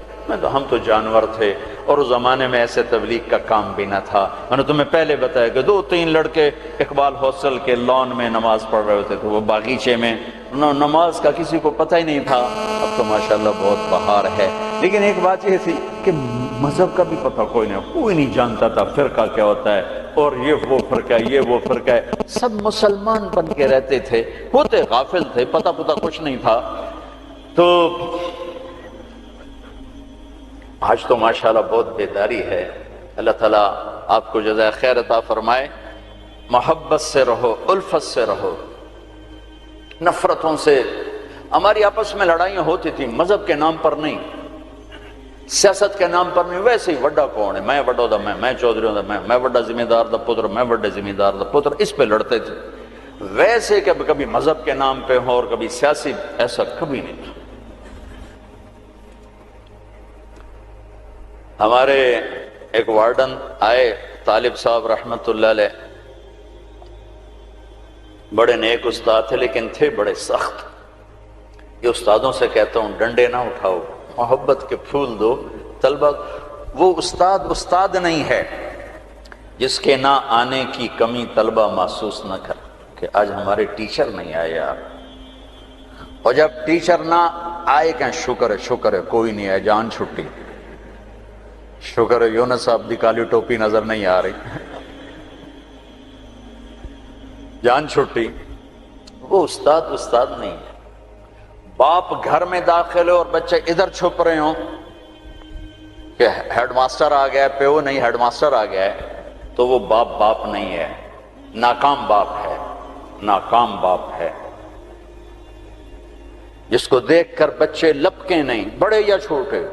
ہم تو جانور تھے اور اس زمانے میں ایسے تبلیغ کا کام بھی نہ تھا۔ میں نے تمہیں پہلے بتایا کہ 2-3 لڑکے اقبال حوصل کے لان میں نماز پڑھ رہے ہوتے تھے، وہ باغیچے میں، نماز کا کسی کو پتہ ہی نہیں تھا۔ اب تو ماشاءاللہ بہت بہار ہے، لیکن ایک بات یہ تھی کہ مذہب کا بھی پتہ کوئی نہیں جانتا تھا، فرقہ کیا ہوتا ہے، اور یہ وہ فرقہ ہے، یہ وہ فرقہ ہے، سب مسلمان بن کے رہتے تھے، ہوتے غافل تھے، پتہ کچھ نہیں تھا۔ تو آج تو ماشاءاللہ بہت بیداری ہے۔ اللہ تعالیٰ آپ کو جزائے خیر عطا فرمائے۔ محبت سے رہو، الفت سے رہو، نفرتوں سے۔ ہماری آپس میں لڑائیاں ہوتی تھیں، مذہب کے نام پر نہیں، سیاست کے نام پر نہیں۔ ویسے ہی وڈا کون ہے، میں وڈا دا میں چودھری ہوں، میں وڈا ذمہ دار دا پتر، میں وڈے ذمہ دار دا پتر، اس پہ لڑتے تھے۔ ویسے کہ کبھی مذہب کے نام پہ ہو اور کبھی سیاسی، ایسا کبھی نہیں تھا۔ ہمارے ایک وارڈن آئے، طالب صاحب رحمت اللہ علیہ، بڑے نیک استاد تھے لیکن تھے بڑے سخت۔ یہ استادوں سے کہتا ہوں ڈنڈے نہ اٹھاؤ، محبت کے پھول دو طلبہ۔ وہ استاد نہیں ہے جس کے نہ آنے کی کمی طلبہ محسوس نہ کر کہ آج ہمارے ٹیچر نہیں آئے یار، اور جب ٹیچر نہ آئے کہ شکر ہے کوئی نہیں آئے، جان چھٹی، شکر ہے یونس صاحب دی کالی ٹوپی نظر نہیں آ رہی، جان چھٹی۔ وہ استاد نہیں ہے۔ باپ گھر میں داخل ہو اور بچے ادھر چھپ رہے ہوں کہ ہیڈ ماسٹر آ گیا ہے، پیو نہیں ہیڈ ماسٹر آ گیا ہے، تو وہ باپ نہیں ہے، ناکام باپ ہے، ناکام باپ ہے۔ جس کو دیکھ کر بچے لپکیں نہیں، بڑے یا چھوٹے،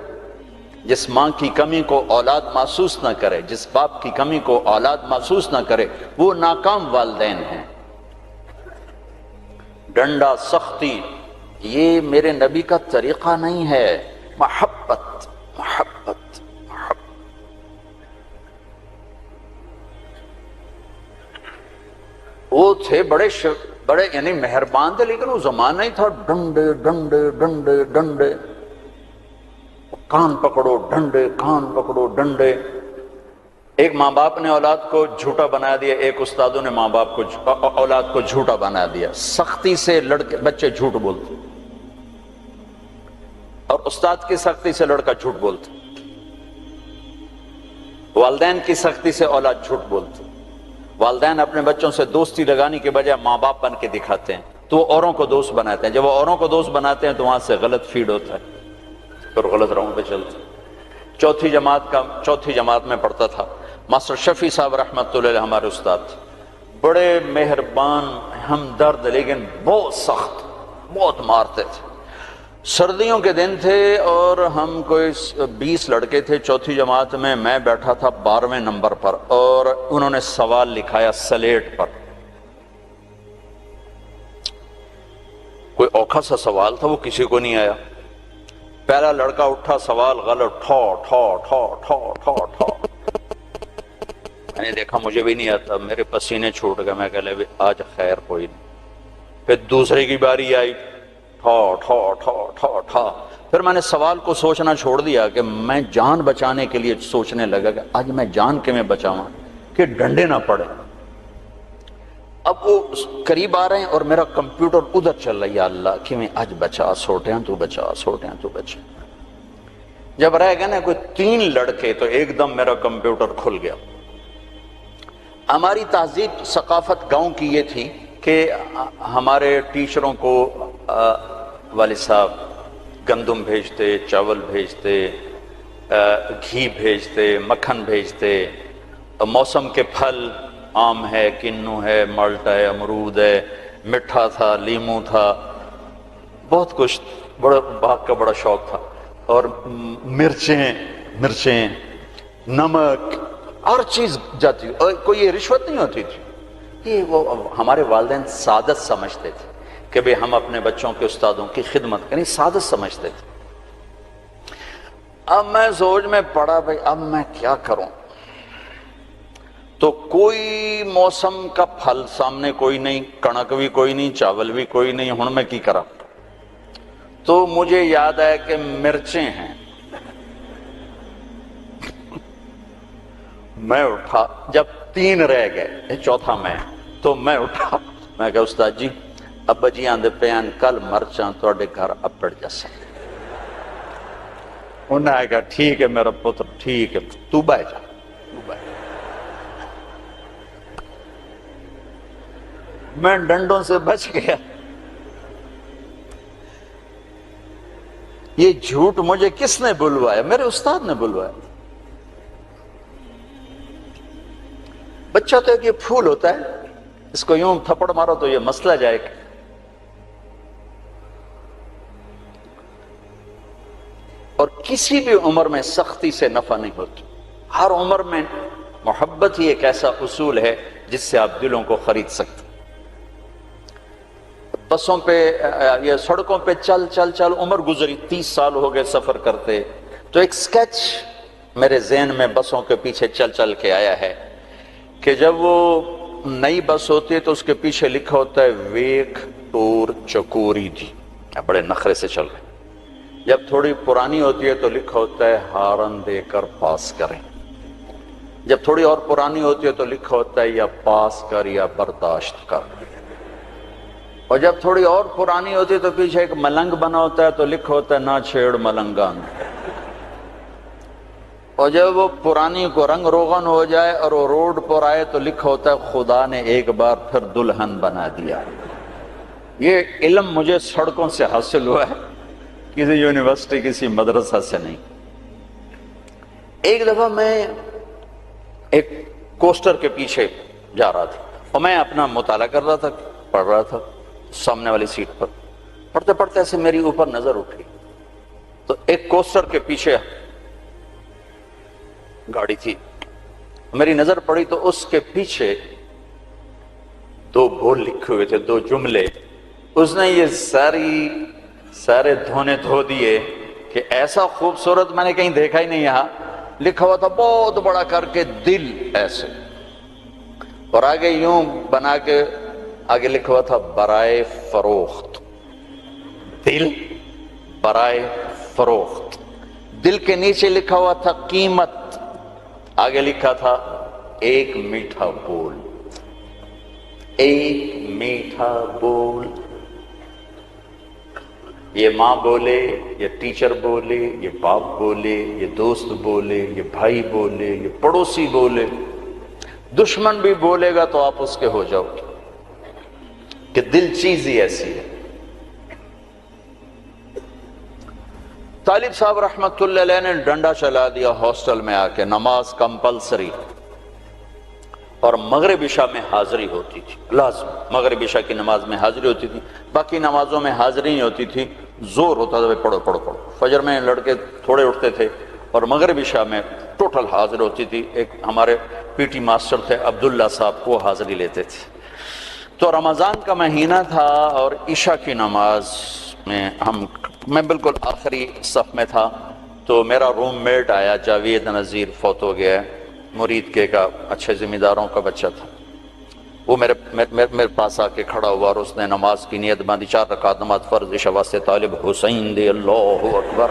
جس ماں کی کمی کو اولاد محسوس نہ کرے، جس باپ کی کمی کو اولاد محسوس نہ کرے، وہ ناکام والدین ہیں۔ ڈنڈا، سختی، یہ میرے نبی کا طریقہ نہیں ہے۔ محبت، محبت، محبت۔ وہ تھے بڑے یعنی مہربان تھے، لیکن وہ زمانہ ہی تھا ڈنڈے ڈنڈے ڈنڈے ڈنڈے، کان پکڑو ڈنڈے، کان پکڑو ڈنڈے۔ ایک ماں باپ نے اولاد کو جھوٹا بنا دیا، ایک استادوں نے ماں باپ کو اولاد کو جھوٹا بنا دیا۔ سختی سے بچے جھوٹ بولتے، اور استاد کی سختی سے لڑکا جھوٹ بولتا، والدین کی سختی سے اولاد جھوٹ بولتی۔ والدین اپنے بچوں سے دوستی لگانے کے بجائے ماں باپ بن کے دکھاتے ہیں، تو وہ اوروں کو دوست بناتے ہیں. جب وہ اوروں کو دوست بناتے ہیں تو وہاں سے غلط فیڈ ہوتا ہے، پھر غلط راہوں پہ چلتے ہیں. چوتھی جماعت میں پڑھتا تھا. ماسٹر شفیع صاحب رحمۃ اللہ علیہ ہمارے استاد تھے، بڑے مہربان، ہمدرد، لیکن بہت سخت، بہت مارتے تھے. سردیوں کے دن تھے اور ہم کوئی 20 لڑکے تھے چوتھی جماعت میں بیٹھا تھا 12ویں نمبر پر، اور انہوں نے سوال لکھایا سلیٹ پر. کوئی اوکھا سا سوال تھا، وہ کسی کو نہیں آیا. پہلا لڑکا اٹھا، سوال غلط، ٹھو ٹھو ٹھو ٹھو ٹھو ٹھو. میں نے دیکھا مجھے بھی نہیں آتا، میرے پسینے چھوٹ گئے. میں کہہ لے آج خیر کوئی نہیں. پھر دوسرے کی باری آئی، ٹھو ٹھو ٹھو ٹھو ٹھو. پھر میں نے سوال کو سوچنا چھوڑ دیا کہ میں جان بچانے کے لیے سوچنے لگا کہ آج میں جان کے میں بچاؤں کہ ڈنڈے نہ پڑے. اب وہ قریب آ رہے ہیں اور میرا کمپیوٹر ادھر چل رہا ہے، یا اللہ کہ میں آج بچا سوٹیاں تو بچا، سوٹیاں تو بچا. جب رہ گئے نا کوئی 3 لڑکے تو ایک دم میرا کمپیوٹر کھل گیا. ہماری تہذیب ثقافت گاؤں کی یہ تھی کہ ہمارے ٹیچروں کو والد صاحب گندم بھیجتے، چاول بھیجتے، گھی بھیجتے، مکھن بھیجتے. موسم کے پھل، آم ہے، کنو ہے، مالٹا ہے، امرود ہے، مٹھا تھا، لیمو تھا، بہت کچھ، بڑا باغ کا بڑا شوق تھا. اور مرچیں، نمک، ہر چیز جاتی. اور کوئی یہ رشوت نہیں ہوتی تھی. یہ وہ ہمارے والدین سعادت سمجھتے تھے کہ بھئی ہم اپنے بچوں کے استادوں کی خدمت کریں، سعادت سمجھتے تھے. اب میں سوچ میں پڑا بھئی اب میں کیا کروں. تو کوئی موسم کا پھل سامنے کوئی نہیں، کنک بھی کوئی نہیں، چاول بھی کوئی نہیں. ہن میں کی کرا؟ تو مجھے یاد آیا کہ مرچیں ہیں. میں اٹھا، جب 3 رہ گئے، چوتھا میں، تو میں اٹھا. میں کہا استاد جی ابا جی آندے پیان کل مرچاں تواڈے گھر اپڑ جاسن. انہوں نے کہا ٹھیک ہے میرا پتر، ٹھیک ہے، تو بہ جا. میں ڈنڈوں سے بچ گیا. یہ جھوٹ مجھے کس نے بلوایا؟ میرے استاد نے بلوایا. بچہ تو ایک یہ پھول ہوتا ہے، اس کو یوں تھپڑ مارو تو یہ مسئلہ جائے گا. اور کسی بھی عمر میں سختی سے نفع نہیں ہوتی. ہر عمر میں محبت ہی ایک ایسا اصول ہے جس سے آپ دلوں کو خرید سکتے. بسوں پہ یا سڑکوں پہ چل چل چل عمر گزری، 30 سال ہو گئے سفر کرتے. تو ایک سکیچ میرے ذہن میں بسوں کے پیچھے چل چل کے آیا ہے کہ جب وہ نئی بس ہوتی ہے تو اس کے پیچھے لکھا ہوتا ہے ویک ٹور چکوری دی، بڑے نخرے سے چل رہے. جب تھوڑی پرانی ہوتی ہے تو لکھا ہوتا ہے ہارن دے کر پاس کریں. جب تھوڑی اور پرانی ہوتی ہے تو لکھا ہوتا ہے یا پاس کر یا برداشت کر. اور جب تھوڑی اور پرانی ہوتی ہے تو پیچھے ایک ملنگ بنا ہوتا ہے تو لکھا ہوتا ہے نہ چھیڑ ملنگان. اور جب وہ پرانی کو رنگ روغن ہو جائے اور وہ روڈ پر آئے تو لکھا ہوتا ہے خدا نے ایک بار پھر دلہن بنا دیا. یہ علم مجھے سڑکوں سے حاصل ہوا ہے، کسی یونیورسٹی کسی مدرسہ سے نہیں. ایک دفعہ میں ایک کوسٹر کے پیچھے جا رہا تھا اور میں اپنا مطالعہ کر رہا تھا، پڑھ رہا تھا سامنے والی سیٹ پر. پڑھتے پڑھتے ایسے میری اوپر نظر اٹھی تو ایک کوسٹر کے پیچھے گاڑی تھی. میری نظر پڑی تو اس کے پیچھے 2 بول لکھے ہوئے تھے، 2 جملے. اس نے یہ سارے دھونے دھو دیے کہ ایسا خوبصورت میں نے کہیں دیکھا ہی نہیں. یہاں لکھا ہوا تھا بہت بڑا کر کے دل ایسے، اور آگے یوں بنا کے آگے لکھا ہوا تھا برائے فروخت. دل برائے فروخت. دل کے نیچے لکھا ہوا تھا قیمت، آگے لکھا تھا ایک میٹھا بول. ایک میٹھا بول. یہ ماں بولے، یہ ٹیچر بولے، یہ باپ بولے، یہ دوست بولے، یہ بھائی بولے، یہ پڑوسی بولے، دشمن بھی بولے گا تو آپ اس کے ہو جاؤ گے، کہ دل چیز ہی ایسی ہے۔ طالب صاحب رحمت اللہ علیہ نے ڈنڈا چلا دیا ہاسٹل میں آ کے، نماز کمپلسری، اور مغرب عشاء میں حاضری ہوتی تھی، لازم مغرب عشاء کی نماز میں حاضری ہوتی تھی، باقی نمازوں میں حاضری نہیں ہوتی تھی، زور ہوتا تھا پڑھو پڑھو پڑھو۔ فجر میں لڑکے تھوڑے اٹھتے تھے اور مغرب عشاء میں ٹوٹل حاضر ہوتی تھی۔ ایک ہمارے پی ٹی ماسٹر تھے عبداللہ صاحب، وہ حاضری لیتے تھے۔ تو رمضان کا مہینہ تھا اور عشاء کی نماز میں میں بالکل آخری صف میں تھا، تو میرا روم میٹ آیا، جاوید نذیر، فوت ہو گیا ہے، مرید کے کا، اچھے ذمہ داروں کا بچہ تھا۔ وہ میرے پاس آ کے کھڑا ہوا اور اس نے نماز کی نیت باندھی، 4 رکعت نماز فرض عشاء واسطے طالب حسین دی، اللہ اکبر۔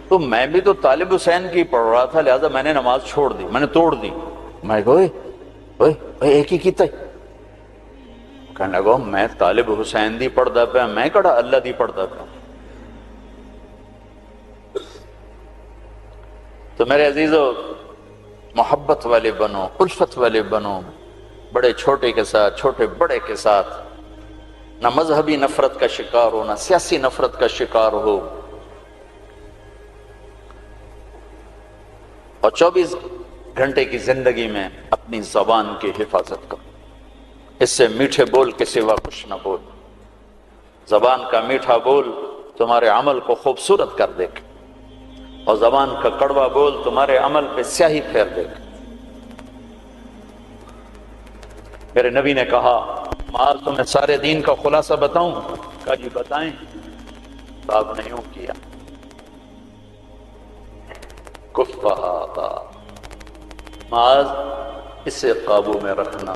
تو میں بھی تو طالب حسین کی پڑھ رہا تھا، لہذا میں نے نماز چھوڑ دی، میں نے توڑ دی۔ میں کہا اوئے ایک ہی کیتا ہے، کہنے لگا میں طالب حسین دی پڑھدا پیا، میں کہڑا اللہ دی پڑھدا پیا۔ تو میرے عزیزو، محبت والے بنو، الفت والے بنو، بڑے چھوٹے کے ساتھ، چھوٹے بڑے کے ساتھ، نہ مذہبی نفرت کا شکار ہو، نہ سیاسی نفرت کا شکار ہو، اور 24 گھنٹے کی زندگی میں اپنی زبان کی حفاظت کرو، اس سے میٹھے بول کے سوا کچھ نہ بول۔ زبان کا میٹھا بول تمہارے عمل کو خوبصورت کر دے گا، اور زبان کا کڑوا بول تمہارے عمل پہ سیاہی پھیر دے گا۔ میرے نبی نے کہا معاذ تمہیں سارے دین کا خلاصہ بتاؤں؟ کہا جی بتائیں۔ تو آپ نے یوں کیا، کفہ معاذ اسے قابو میں رکھنا،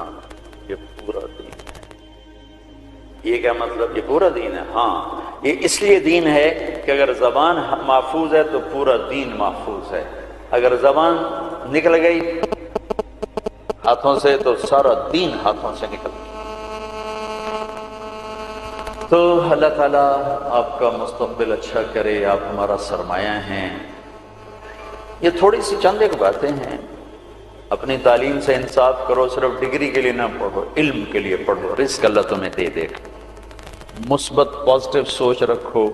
یہ پورا دین ہے۔ یہ کیا مطلب؟ یہ پورا دین ہے؟ ہاں، یہ اس لیے دین ہے کہ اگر زبان محفوظ ہے تو پورا دین محفوظ ہے، اگر زبان نکل گئی ہاتھوں سے تو سارا دین ہاتھوں سے نکل گیا۔ تو اللہ تعالیٰ آپ کا مستقبل اچھا کرے، آپ ہمارا سرمایہ ہیں۔ یہ تھوڑی سی چند ایک باتیں ہیں، اپنی تعلیم سے انصاف کرو، صرف ڈگری کے لیے نہ پڑھو، علم کے لیے پڑھو، رزق اللہ تمہیں دے دے گا۔ مثبت پازیٹیو سوچ رکھو،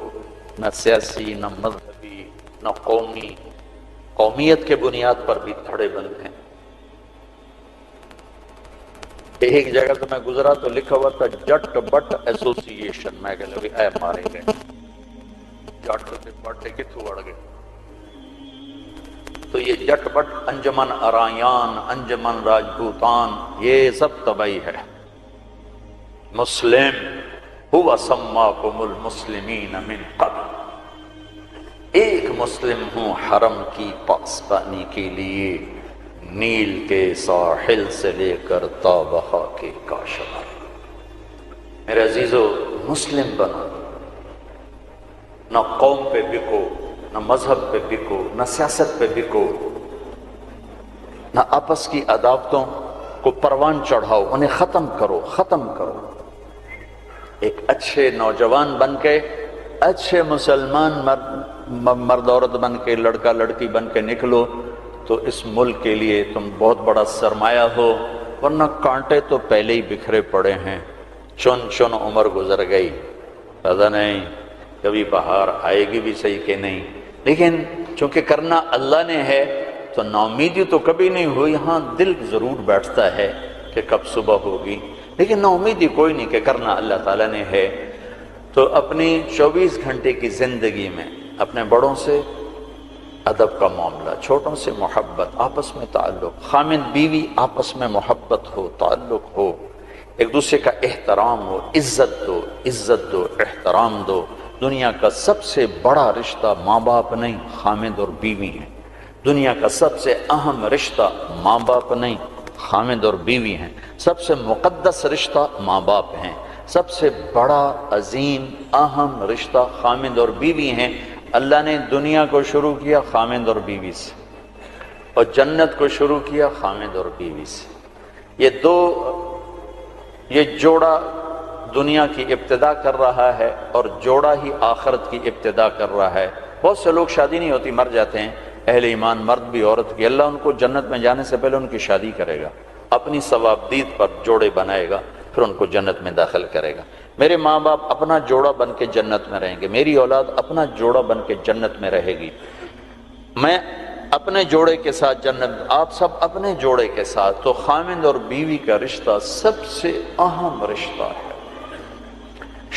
نہ سیاسی، نہ مذہبی، نہ قومی، قومیت کے بنیاد پر بھی دھڑے بند ہیں۔ ایک جگہ تو میں گزرا تو لکھا ہوا تھا جٹ بٹ ایسوسی ایشن، میں کہہ لگا اے مارے گئے، جٹ سے بٹ کتوں اڑ گئے۔ تو یہ جٹ بٹ، انجمن ارایان، انجمن راجپوتان، یہ سب تباہی ہے۔ مسلم ہوا سماکم المسلمین من قبل، ایک مسلم ہوں حرم کی پاسبانی کے لیے، نیل کے ساحل سے لے کر تا بہا کے کاشغر۔ میرے عزیزو، مسلم بنو، نہ قوم پہ بکو، نہ مذہب پہ بکو، نہ سیاست پہ بکو، نہ آپس کی عداوتوں کو پروان چڑھاؤ، انہیں ختم کرو، ختم کرو۔ ایک اچھے نوجوان بن کے، اچھے مسلمان مرد عورت بن کے، لڑکا لڑکی بن کے نکلو تو اس ملک کے لیے تم بہت بڑا سرمایہ ہو، ورنہ کانٹے تو پہلے ہی بکھرے پڑے ہیں، چن چن عمر گزر گئی، پتہ نہیں کبھی بہار آئے گی بھی صحیح کہ نہیں۔ لیکن چونکہ کرنا اللہ نے ہے تو ناامیدی تو کبھی نہیں ہوئی، ہاں دل ضرور بیٹھتا ہے کہ کب صبح ہوگی، لیکن ناامیدی کوئی نہیں کہ کرنا اللہ تعالیٰ نے ہے۔ تو اپنی 24 گھنٹے کی زندگی میں اپنے بڑوں سے ادب کا معاملہ، چھوٹوں سے محبت، آپس میں تعلق، خامند بیوی آپس میں محبت ہو، تعلق ہو، ایک دوسرے کا احترام ہو، عزت دو، عزت دو، احترام دو۔ دنیا کا سب سے بڑا رشتہ ماں باپ نہیں، خامند اور بیوی ہیں۔ دنیا کا سب سے اہم رشتہ ماں باپ نہیں، خامند اور بیوی ہیں۔ سب سے مقدس رشتہ ماں باپ ہیں۔ سب سے بڑا عظیم اہم رشتہ خامند اور بیوی ہیں۔ اللہ نے دنیا کو شروع کیا خامند اور بیوی سے، اور جنت کو شروع کیا خامند اور بیوی سے۔ یہ جوڑا دنیا کی ابتدا کر رہا ہے اور جوڑا ہی آخرت کی ابتدا کر رہا ہے۔ بہت سے لوگ شادی نہیں ہوتی مر جاتے ہیں، اہل ایمان مرد بھی عورت کی، اللہ ان کو جنت میں جانے سے پہلے ان کی شادی کرے گا، اپنی ثوابدید پر جوڑے بنائے گا، پھر ان کو جنت میں داخل کرے گا۔ میرے ماں باپ اپنا جوڑا بن کے جنت میں رہیں گے، میری اولاد اپنا جوڑا بن کے جنت میں رہے گی، میں اپنے جوڑے کے ساتھ جنت، آپ سب اپنے جوڑے کے ساتھ۔ تو خامند اور بیوی کا رشتہ سب سے اہم رشتہ ہے۔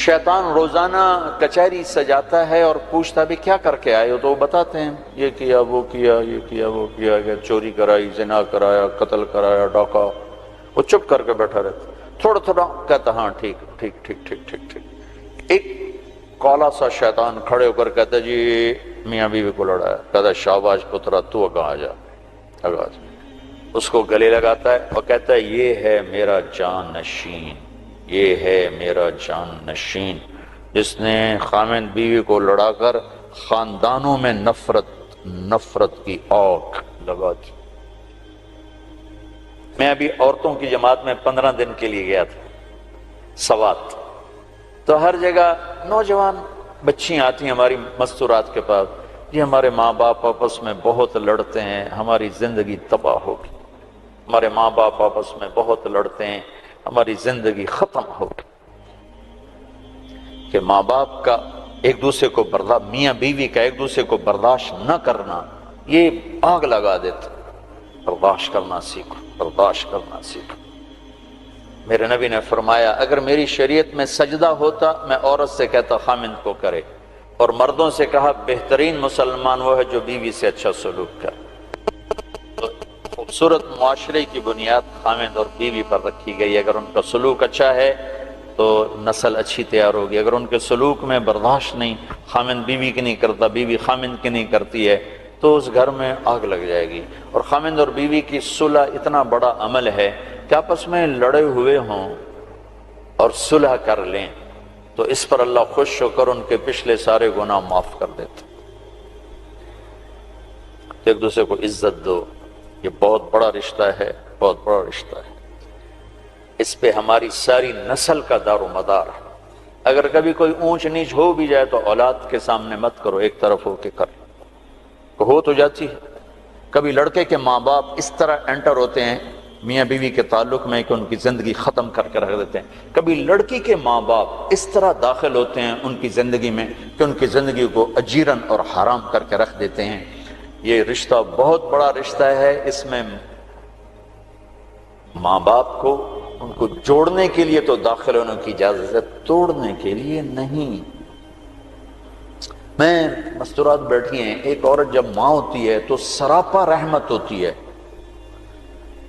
شیطان روزانہ کچہری سجاتا ہے اور پوچھتا بھی کیا کر کے آئے ہو، تو وہ بتاتے ہیں یہ کیا وہ کیا یہ کیا وہ کیا، چوری کرائی، زنا کرایا، قتل کرایا، ڈاکہ۔ وہ چپ کر کے بیٹھا رہتا، تھوڑا تھوڑا کہتا ہاں ٹھیک ٹھیک ٹھیک ٹھیک ٹھیک ٹھیک۔ ایک کالا سا شیطان کھڑے ہو کر کہتا جی میاں بیوی کو لڑایا، کہتا شاباش پترا تو اگا آ جا، اگا جا۔ اس کو گلے لگاتا ہے اور کہتا ہے یہ ہے میرا جان نشین، یہ ہے میرا جان نشین، جس نے خامند بیوی کو لڑا کر خاندانوں میں نفرت کی آگ لگا دی۔ میں ابھی عورتوں کی جماعت میں 15 دن کے لیے گیا تھا سوات، تو ہر جگہ نوجوان بچیاں آتی ہیں ہماری مستورات کے پاس، یہ ہمارے ماں باپ آپس میں بہت لڑتے ہیں، ہماری زندگی تباہ ہوگی، ہمارے ماں باپ آپس میں بہت لڑتے ہیں، ہماری زندگی ختم ہوگی۔ کہ ماں باپ کا ایک دوسرے کو میاں بیوی کا ایک دوسرے کو برداشت نہ کرنا یہ آگ لگا دیتا۔ برداشت کرنا سیکھو، برداشت کرنا سیکھو۔ میرے نبی نے فرمایا اگر میری شریعت میں سجدہ ہوتا میں عورت سے کہتا خامند کو کرے، اور مردوں سے کہا بہترین مسلمان وہ ہے جو بیوی سے اچھا سلوک کرے۔ تو خوبصورت معاشرے کی بنیاد خامند اور بیوی پر رکھی گئی، اگر ان کا سلوک اچھا ہے تو نسل اچھی تیار ہوگی، اگر ان کے سلوک میں برداشت نہیں، خامند بیوی کی نہیں کرتا، بیوی خامند کی نہیں کرتی ہے، تو اس گھر میں آگ لگ جائے گی۔ اور خامند اور بیوی کی صلح اتنا بڑا عمل ہے کہ آپس میں لڑے ہوئے ہوں اور صلح کر لیں تو اس پر اللہ خوش ہو کر ان کے پچھلے سارے گناہ معاف کر دیتے۔ ایک دوسرے کو عزت دو، یہ بہت بڑا رشتہ ہے، بہت بڑا رشتہ ہے، اس پہ ہماری ساری نسل کا دار و مدار ہے۔ اگر کبھی کوئی اونچ نیچ ہو بھی جائے تو اولاد کے سامنے مت کرو، ایک طرف ہو کے کر ہو تو جاتی ہے۔ کبھی لڑکے کے ماں باپ اس طرح انٹر ہوتے ہیں میاں بیوی کے تعلق میں کہ ان کی زندگی ختم کر کے رکھ دیتے ہیں، کبھی لڑکی کے ماں باپ اس طرح داخل ہوتے ہیں ان کی زندگی میں کہ ان کی زندگی کو اجیرن اور حرام کر کے رکھ دیتے ہیں۔ یہ رشتہ بہت بڑا رشتہ ہے، اس میں ماں باپ کو ان کو جوڑنے کے لیے تو داخل ہونے کی اجازت ہے، توڑنے کے لیے نہیں۔ میں مستورات بیٹھی ہیں، ایک عورت جب ماں ہوتی ہے تو سراپا رحمت ہوتی ہے،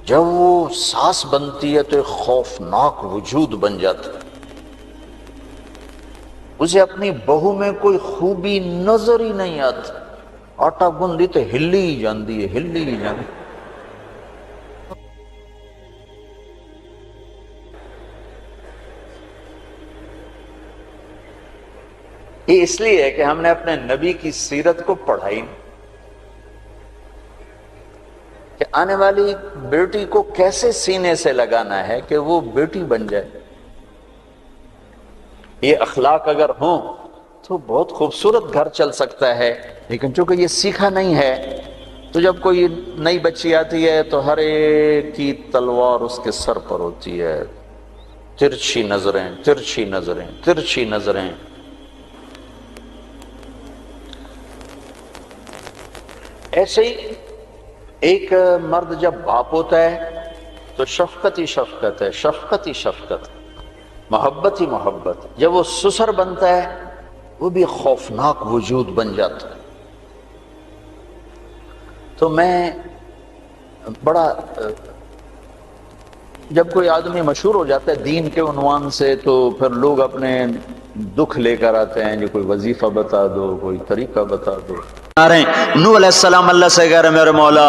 جب وہ ساس بنتی ہے تو ایک خوفناک وجود بن جاتا ہے، اسے اپنی بہو میں کوئی خوبی نظر ہی نہیں آتی، آٹا گندی تو ہلی ہی جاندی ہے، ہلی ہی جاندی۔ یہ اس لیے ہے کہ ہم نے اپنے نبی کی سیرت کو پڑھائی نہیں، کہ آنے والی بیٹی کو کیسے سینے سے لگانا ہے کہ وہ بیٹی بن جائے۔ یہ اخلاق اگر ہوں تو بہت خوبصورت گھر چل سکتا ہے، لیکن چونکہ یہ سیکھا نہیں ہے تو جب کوئی نئی بچی آتی ہے تو ہر ایک کی تلوار اس کے سر پر ہوتی ہے، ترچھی نظریں ترچھی نظریں ترچھی نظریں۔ ایسے ہی ایک مرد جب باپ ہوتا ہے تو شفقت ہی شفقت ہے، شفقت ہی شفقت، محبت ہی محبت۔ جب وہ سسر بنتا ہے وہ بھی خوفناک وجود بن جاتا ہے۔ تو میں بڑا جب کوئی آدمی مشہور ہو جاتا ہے دین کے عنوان سے تو پھر لوگ اپنے دکھ لے کر آتے ہیں، جو کوئی وظیفہ بتا دو، کوئی طریقہ بتا دو۔ نوح علیہ السلام اللہ سے کہہ رہے میرے مولا